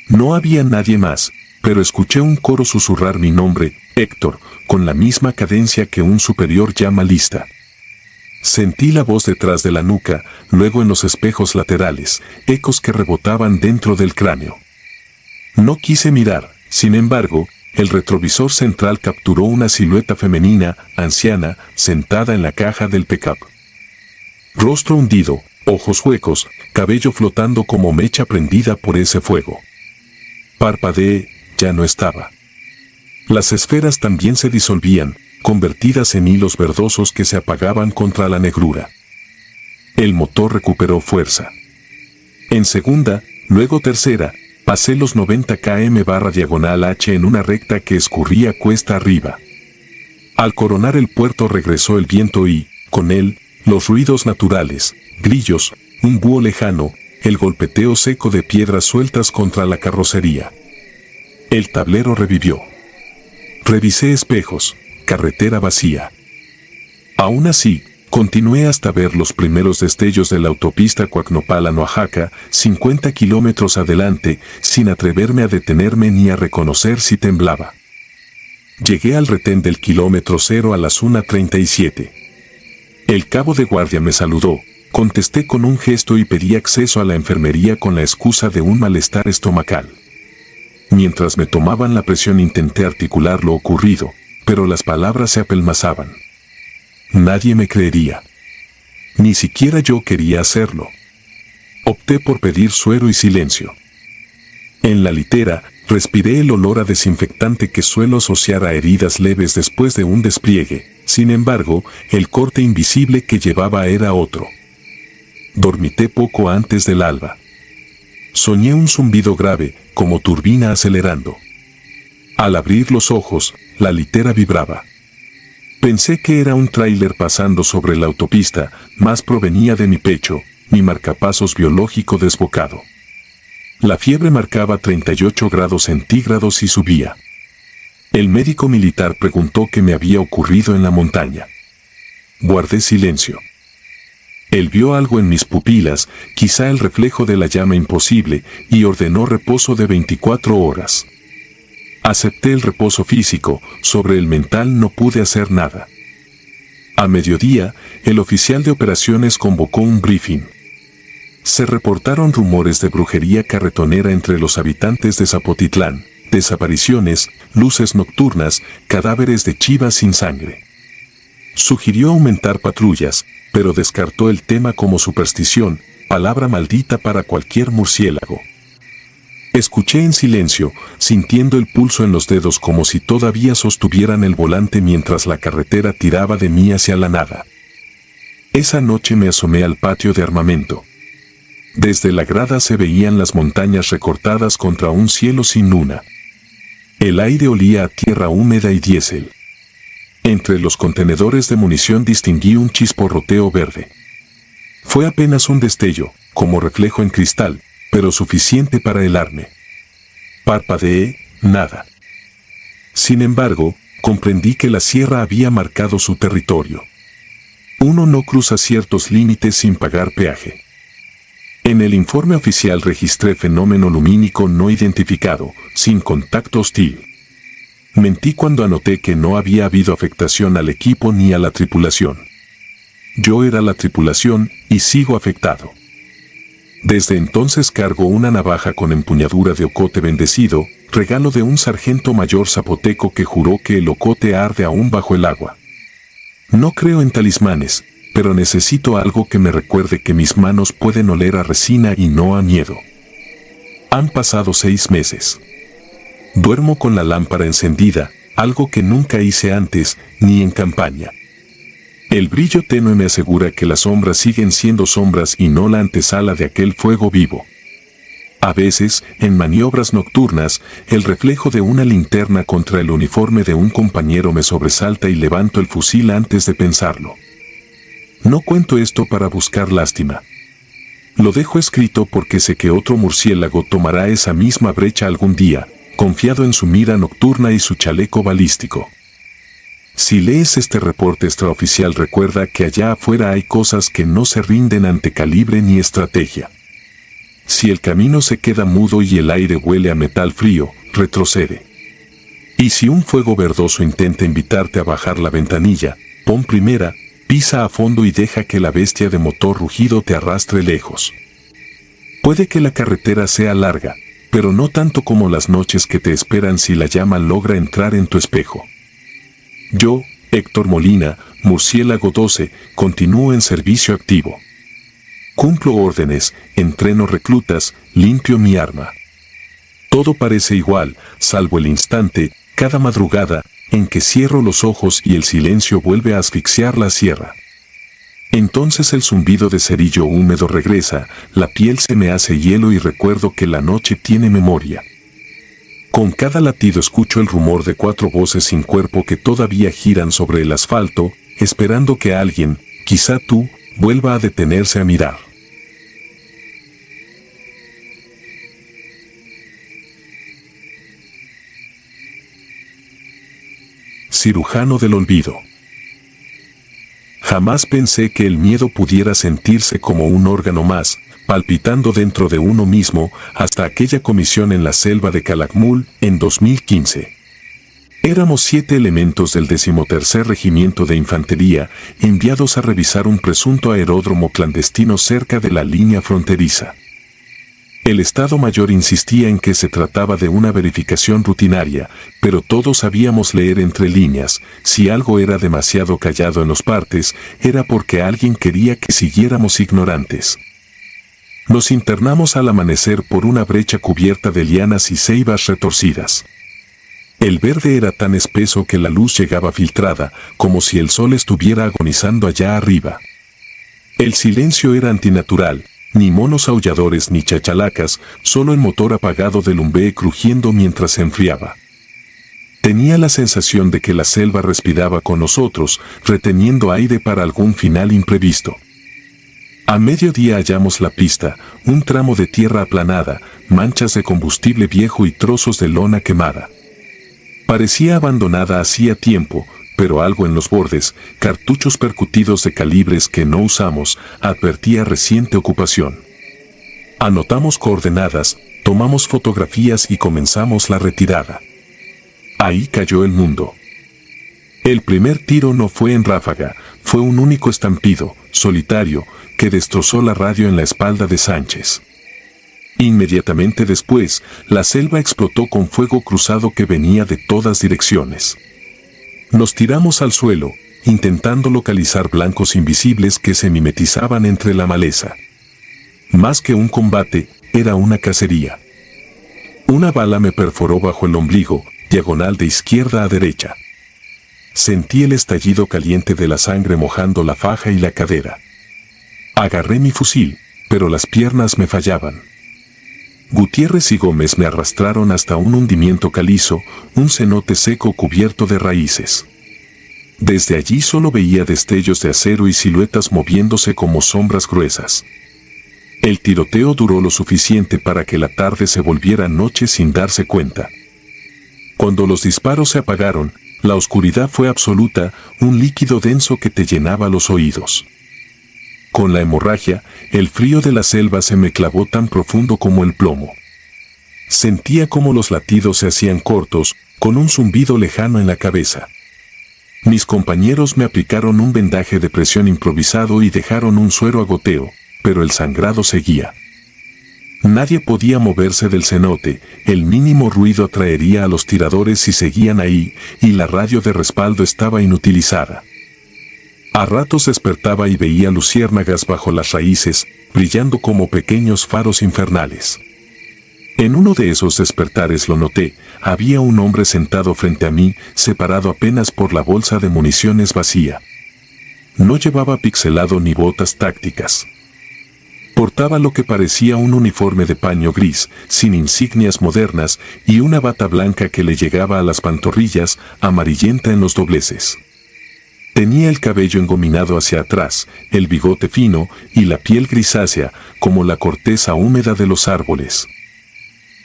No había nadie más, pero escuché un coro susurrar mi nombre, Héctor, con la misma cadencia que un superior llama lista. Sentí la voz detrás de la nuca, luego en los espejos laterales, ecos que rebotaban dentro del cráneo. No quise mirar, sin embargo, el retrovisor central capturó una silueta femenina, anciana, sentada en la caja del pick-up. Rostro hundido, ojos huecos, cabello flotando como mecha prendida por ese fuego. Parpadeé, ya no estaba. Las esferas también se disolvían, convertidas en hilos verdosos que se apagaban contra la negrura. El motor recuperó fuerza. En segunda, luego tercera, pasé los 90 km/h en una recta que escurría cuesta arriba. Al coronar el puerto regresó el viento y, con él, los ruidos naturales, grillos, un búho lejano, el golpeteo seco de piedras sueltas contra la carrocería. El tablero revivió. Revisé espejos, carretera vacía. Aún así, continué hasta ver los primeros destellos de la autopista Coacnopalan-Oaxaca, 50 kilómetros adelante, sin atreverme a detenerme ni a reconocer si temblaba. Llegué al retén del kilómetro 0 a las 1:37. El cabo de guardia me saludó, contesté con un gesto y pedí acceso a la enfermería con la excusa de un malestar estomacal. Mientras me tomaban la presión intenté articular lo ocurrido, pero las palabras se apelmazaban. Nadie me creería. Ni siquiera yo quería hacerlo. Opté por pedir suero y silencio. En la litera, respiré el olor a desinfectante que suelo asociar a heridas leves después de un despliegue. Sin embargo, el corte invisible que llevaba era otro. Dormité poco antes del alba. Soñé un zumbido grave, como turbina acelerando. Al abrir los ojos, la litera vibraba. Pensé que era un tráiler pasando sobre la autopista, mas provenía de mi pecho, mi marcapasos biológico desbocado. La fiebre marcaba 38 grados centígrados y subía. El médico militar preguntó qué me había ocurrido en la montaña. Guardé silencio. Él vio algo en mis pupilas, quizá el reflejo de la llama imposible, y ordenó reposo de 24 horas. Acepté el reposo físico, sobre el mental no pude hacer nada. A mediodía, el oficial de operaciones convocó un briefing. Se reportaron rumores de brujería carretonera entre los habitantes de Zapotitlán, desapariciones, luces nocturnas, cadáveres de chivas sin sangre. Sugirió aumentar patrullas, pero descartó el tema como superstición, palabra maldita para cualquier murciélago. Escuché en silencio, sintiendo el pulso en los dedos como si todavía sostuvieran el volante mientras la carretera tiraba de mí hacia la nada. Esa noche me asomé al patio de armamento. Desde la grada se veían las montañas recortadas contra un cielo sin luna. El aire olía a tierra húmeda y diésel. Entre los contenedores de munición distinguí un chisporroteo verde. Fue apenas un destello, como reflejo en cristal, pero suficiente para helarme. Parpadeé, nada. Sin embargo, comprendí que la sierra había marcado su territorio. Uno no cruza ciertos límites sin pagar peaje. En el informe oficial registré fenómeno lumínico no identificado, sin contacto hostil. Mentí cuando anoté que no había habido afectación al equipo ni a la tripulación. Yo era la tripulación y sigo afectado. Desde entonces cargo una navaja con empuñadura de ocote bendecido, regalo de un sargento mayor zapoteco que juró que el ocote arde aún bajo el agua. No creo en talismanes, pero necesito algo que me recuerde que mis manos pueden oler a resina y no a miedo. Han pasado 6 meses. Duermo con la lámpara encendida, algo que nunca hice antes, ni en campaña. El brillo tenue me asegura que las sombras siguen siendo sombras y no la antesala de aquel fuego vivo. A veces, en maniobras nocturnas, el reflejo de una linterna contra el uniforme de un compañero me sobresalta y levanto el fusil antes de pensarlo. No cuento esto para buscar lástima. Lo dejo escrito porque sé que otro murciélago tomará esa misma brecha algún día, confiado en su mira nocturna y su chaleco balístico. Si lees este reporte extraoficial, recuerda que allá afuera hay cosas que no se rinden ante calibre ni estrategia. Si el camino se queda mudo y el aire huele a metal frío, retrocede. Y si un fuego verdoso intenta invitarte a bajar la ventanilla, pon primera, pisa a fondo y deja que la bestia de motor rugido te arrastre lejos. Puede que la carretera sea larga, pero no tanto como las noches que te esperan si la llama logra entrar en tu espejo. Yo, Héctor Molina, Murciélago 12, continúo en servicio activo. Cumplo órdenes, entreno reclutas, limpio mi arma. Todo parece igual, salvo el instante, cada madrugada, en que cierro los ojos y el silencio vuelve a asfixiar la sierra. Entonces el zumbido de cerillo húmedo regresa, la piel se me hace hielo y recuerdo que la noche tiene memoria. Con cada latido escucho el rumor de 4 voces sin cuerpo que todavía giran sobre el asfalto, esperando que alguien, quizá tú, vuelva a detenerse a mirar. Cirujano del olvido. Jamás pensé que el miedo pudiera sentirse como un órgano más, palpitando dentro de uno mismo, hasta aquella comisión en la selva de Calakmul, en 2015. Éramos 7 elementos del 13º Regimiento de Infantería, enviados a revisar un presunto aeródromo clandestino cerca de la línea fronteriza. El Estado Mayor insistía en que se trataba de una verificación rutinaria, pero todos sabíamos leer entre líneas, si algo era demasiado callado en los partes, era porque alguien quería que siguiéramos ignorantes. Nos internamos al amanecer por una brecha cubierta de lianas y ceibas retorcidas. El verde era tan espeso que la luz llegaba filtrada, como si el sol estuviera agonizando allá arriba. El silencio era antinatural. Ni monos aulladores ni chachalacas, solo el motor apagado del Humbee crujiendo mientras se enfriaba. Tenía la sensación de que la selva respiraba con nosotros, reteniendo aire para algún final imprevisto. A mediodía hallamos la pista, un tramo de tierra aplanada, manchas de combustible viejo y trozos de lona quemada. Parecía abandonada hacía tiempo, pero algo en los bordes, cartuchos percutidos de calibres que no usamos, advertía reciente ocupación. Anotamos coordenadas, tomamos fotografías y comenzamos la retirada. Ahí cayó el mundo. El primer tiro no fue en ráfaga, fue un único estampido, solitario, que destrozó la radio en la espalda de Sánchez. Inmediatamente después, la selva explotó con fuego cruzado que venía de todas direcciones. Nos tiramos al suelo, intentando localizar blancos invisibles que se mimetizaban entre la maleza. Más que un combate, era una cacería. Una bala me perforó bajo el ombligo, diagonal de izquierda a derecha. Sentí el estallido caliente de la sangre mojando la faja y la cadera. Agarré mi fusil, pero las piernas me fallaban. Gutiérrez y Gómez me arrastraron hasta un hundimiento calizo, un cenote seco cubierto de raíces. Desde allí solo veía destellos de acero y siluetas moviéndose como sombras gruesas. El tiroteo duró lo suficiente para que la tarde se volviera noche sin darse cuenta. Cuando los disparos se apagaron, la oscuridad fue absoluta, un líquido denso que te llenaba los oídos. Con la hemorragia, el frío de la selva se me clavó tan profundo como el plomo. Sentía como los latidos se hacían cortos, con un zumbido lejano en la cabeza. Mis compañeros me aplicaron un vendaje de presión improvisado y dejaron un suero a goteo, pero el sangrado seguía. Nadie podía moverse del cenote, el mínimo ruido atraería a los tiradores si seguían ahí, y la radio de respaldo estaba inutilizada. A ratos despertaba y veía luciérnagas bajo las raíces, brillando como pequeños faros infernales. En uno de esos despertares lo noté, había un hombre sentado frente a mí, separado apenas por la bolsa de municiones vacía. No llevaba pixelado ni botas tácticas. Portaba lo que parecía un uniforme de paño gris, sin insignias modernas, y una bata blanca que le llegaba a las pantorrillas, amarillenta en los dobleces. Tenía el cabello engominado hacia atrás, el bigote fino y la piel grisácea, como la corteza húmeda de los árboles.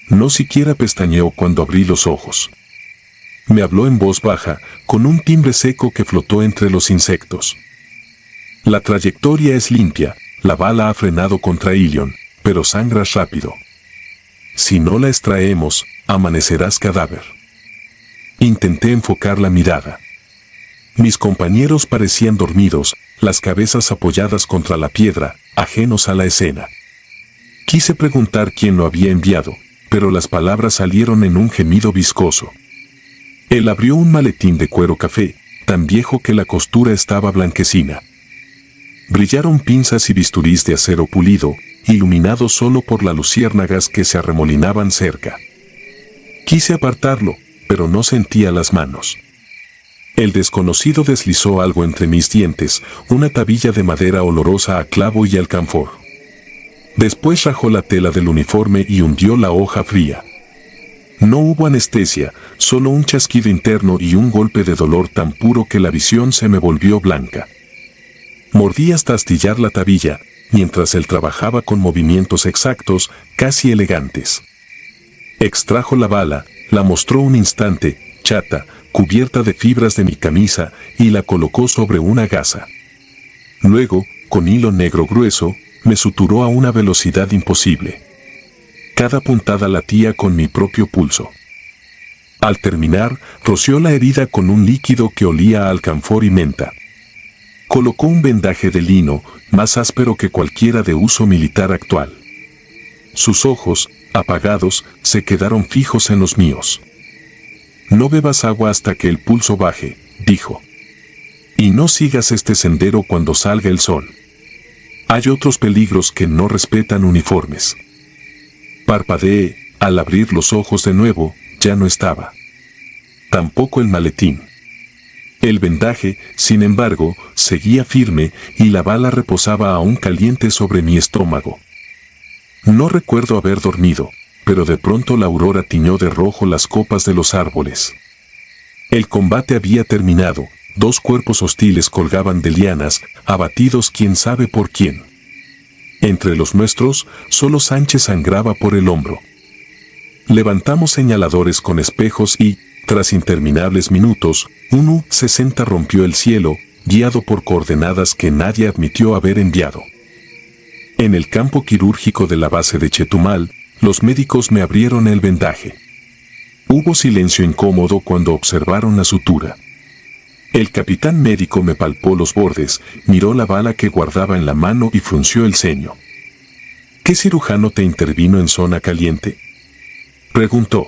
No siquiera pestañeó cuando abrí los ojos. Me habló en voz baja, con un timbre seco que flotó entre los insectos. La trayectoria es limpia, la bala ha frenado contra Ilion, pero sangras rápido. Si no la extraemos, amanecerás cadáver. Intenté enfocar la mirada. Mis compañeros parecían dormidos, las cabezas apoyadas contra la piedra, ajenos a la escena. Quise preguntar quién lo había enviado, pero las palabras salieron en un gemido viscoso. Él abrió un maletín de cuero café, tan viejo que la costura estaba blanquecina. Brillaron pinzas y bisturís de acero pulido, iluminados solo por las luciérnagas que se arremolinaban cerca. Quise apartarlo, pero no sentía las manos. El desconocido deslizó algo entre mis dientes, una tabilla de madera olorosa a clavo y alcanfor. Después rajó la tela del uniforme y hundió la hoja fría. No hubo anestesia, solo un chasquido interno y un golpe de dolor tan puro que la visión se me volvió blanca. Mordí hasta astillar la tabilla, mientras él trabajaba con movimientos exactos, casi elegantes. Extrajo la bala, la mostró un instante, chata, cubierta de fibras de mi camisa, y la colocó sobre una gasa. Luego, con hilo negro grueso, me suturó a una velocidad imposible. Cada puntada latía con mi propio pulso. Al terminar, roció la herida con un líquido que olía a alcanfor y menta. Colocó un vendaje de lino, más áspero que cualquiera de uso militar actual. Sus ojos, apagados, se quedaron fijos en los míos. No bebas agua hasta que el pulso baje, dijo. Y no sigas este sendero cuando salga el sol. Hay otros peligros que no respetan uniformes. Parpadeé, al abrir los ojos de nuevo, ya no estaba. Tampoco el maletín. El vendaje, sin embargo, seguía firme y la bala reposaba aún caliente sobre mi estómago. No recuerdo haber dormido, pero de pronto la aurora tiñó de rojo las copas de los árboles. El combate había terminado, dos cuerpos hostiles colgaban de lianas, abatidos quién sabe por quién. Entre los nuestros, solo Sánchez sangraba por el hombro. Levantamos señaladores con espejos y, tras interminables minutos, un U-60 rompió el cielo, guiado por coordenadas que nadie admitió haber enviado. En el campo quirúrgico de la base de Chetumal, los médicos me abrieron el vendaje. Hubo silencio incómodo cuando observaron la sutura. El capitán médico me palpó los bordes, miró la bala que guardaba en la mano y frunció el ceño. ¿Qué cirujano te intervino en zona caliente?, preguntó.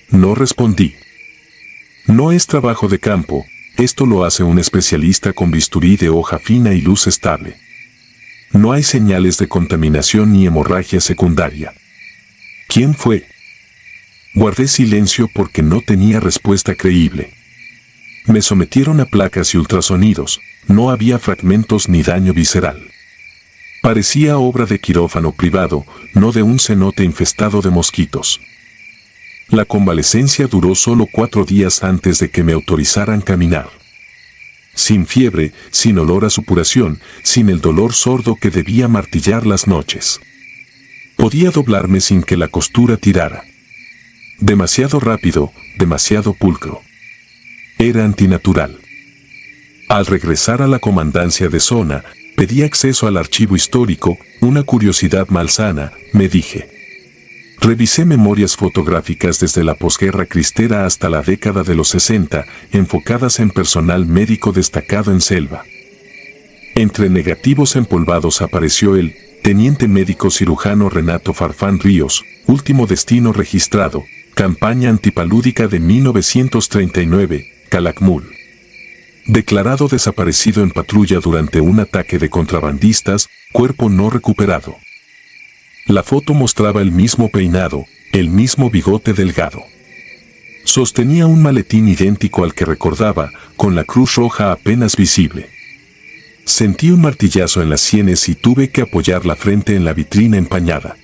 No respondí. No es trabajo de campo, esto lo hace un especialista con bisturí de hoja fina y luz estable. No hay señales de contaminación ni hemorragia secundaria. ¿Quién fue? Guardé silencio porque no tenía respuesta creíble. Me sometieron a placas y ultrasonidos, no había fragmentos ni daño visceral. Parecía obra de quirófano privado, no de un cenote infestado de mosquitos. La convalecencia duró solo 4 días antes de que me autorizaran caminar. Sin fiebre, sin olor a supuración, sin el dolor sordo que debía martillar las noches. Podía doblarme sin que la costura tirara. Demasiado rápido, demasiado pulcro. Era antinatural. Al regresar a la comandancia de zona, pedí acceso al archivo histórico, una curiosidad malsana, me dije. Revisé memorias fotográficas desde la posguerra cristera hasta la década de los 60, enfocadas en personal médico destacado en selva. Entre negativos empolvados apareció el teniente médico cirujano Renato Farfán Ríos, último destino registrado, campaña antipalúdica de 1939, Calakmul. Declarado desaparecido en patrulla durante un ataque de contrabandistas, cuerpo no recuperado. La foto mostraba el mismo peinado, el mismo bigote delgado. Sostenía un maletín idéntico al que recordaba, con la cruz roja apenas visible. Sentí un martillazo en las sienes y tuve que apoyar la frente en la vitrina empañada.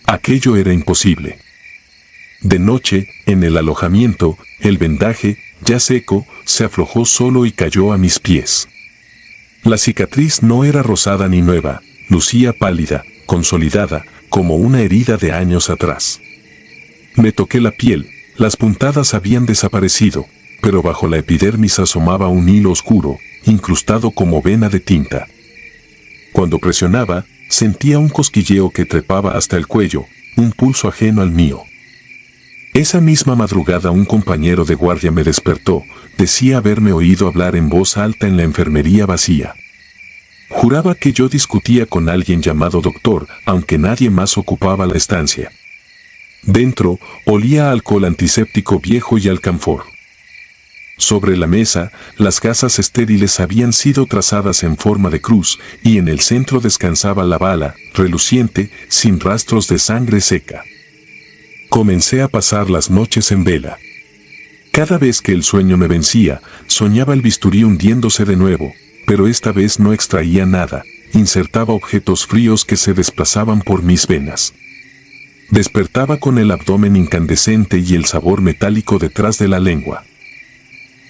Aquello era imposible. De noche, en el alojamiento, el vendaje, ya seco, se aflojó solo y cayó a mis pies. La cicatriz no era rosada ni nueva, lucía pálida, consolidada, como una herida de años atrás. Me toqué la piel, Las puntadas habían desaparecido, pero bajo la epidermis asomaba un hilo oscuro, incrustado como vena de tinta. Cuando presionaba, sentía un cosquilleo que trepaba hasta el cuello, un pulso ajeno al mío. Esa misma madrugada un compañero de guardia me despertó, decía haberme oído hablar en voz alta en la enfermería vacía. Juraba que yo discutía con alguien llamado doctor, aunque nadie más ocupaba la estancia. Dentro, olía a alcohol antiséptico viejo y alcanfor. Sobre la mesa, las gasas estériles habían sido trazadas en forma de cruz, y en el centro descansaba la bala, reluciente, sin rastros de sangre seca. Comencé a pasar las noches en vela. Cada vez que el sueño me vencía, soñaba el bisturí hundiéndose de nuevo, pero esta vez no extraía nada, insertaba objetos fríos que se desplazaban por mis venas. Despertaba con el abdomen incandescente y el sabor metálico detrás de la lengua.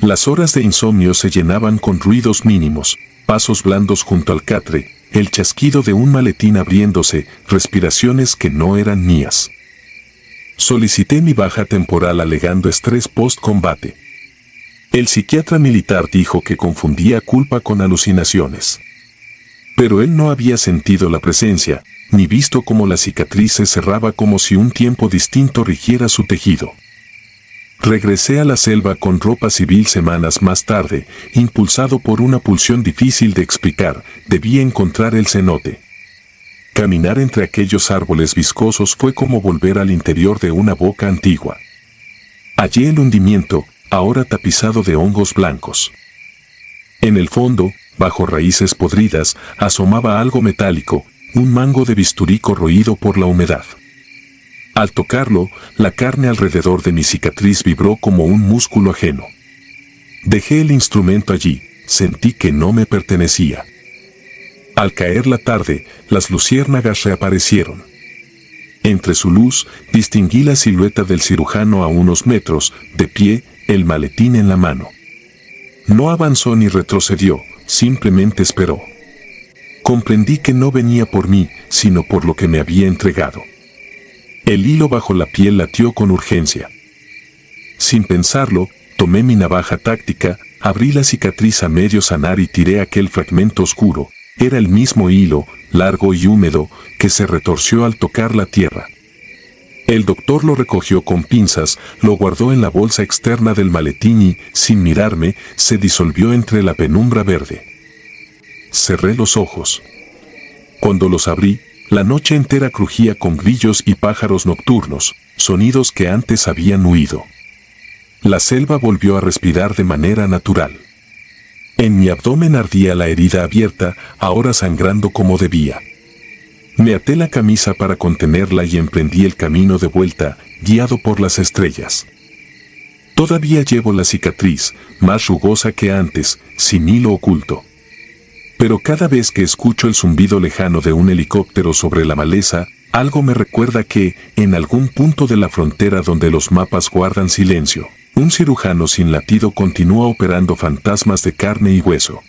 Las horas de insomnio se llenaban con ruidos mínimos, pasos blandos junto al catre, el chasquido de un maletín abriéndose, respiraciones que no eran mías. Solicité mi baja temporal alegando estrés post-combate. El psiquiatra militar dijo que confundía culpa con alucinaciones. Pero él no había sentido la presencia, ni visto cómo la cicatriz se cerraba como si un tiempo distinto rigiera su tejido. Regresé a la selva con ropa civil semanas más tarde, impulsado por una pulsión difícil de explicar, debía encontrar el cenote. Caminar entre aquellos árboles viscosos fue como volver al interior de una boca antigua. Hallé el hundimiento, ahora tapizado de hongos blancos. En el fondo, bajo raíces podridas, asomaba algo metálico, un mango de bisturí corroído por la humedad. Al tocarlo, la carne alrededor de mi cicatriz vibró como un músculo ajeno. Dejé el instrumento allí, sentí que no me pertenecía. Al caer la tarde, las luciérnagas reaparecieron. Entre su luz, distinguí la silueta del cirujano a unos metros, de pie, el maletín en la mano. No avanzó ni retrocedió, simplemente esperó. Comprendí que no venía por mí, sino por lo que me había entregado. El hilo bajo la piel latió con urgencia. Sin pensarlo, tomé mi navaja táctica, abrí la cicatriz a medio sanar y tiré aquel fragmento oscuro. Era el mismo hilo, largo y húmedo, que se retorció al tocar la tierra. El doctor lo recogió con pinzas, lo guardó en la bolsa externa del maletín y, sin mirarme, se disolvió entre la penumbra verde. Cerré los ojos. Cuando los abrí, la noche entera crujía con grillos y pájaros nocturnos, sonidos que antes habían huido. La selva volvió a respirar de manera natural. En mi abdomen ardía la herida abierta, ahora sangrando como debía. Me até la camisa para contenerla y emprendí el camino de vuelta, guiado por las estrellas. Todavía llevo la cicatriz, más rugosa que antes, sin hilo oculto. Pero cada vez que escucho el zumbido lejano de un helicóptero sobre la maleza, algo me recuerda que, en algún punto de la frontera donde los mapas guardan silencio, un cirujano sin latido continúa operando fantasmas de carne y hueso.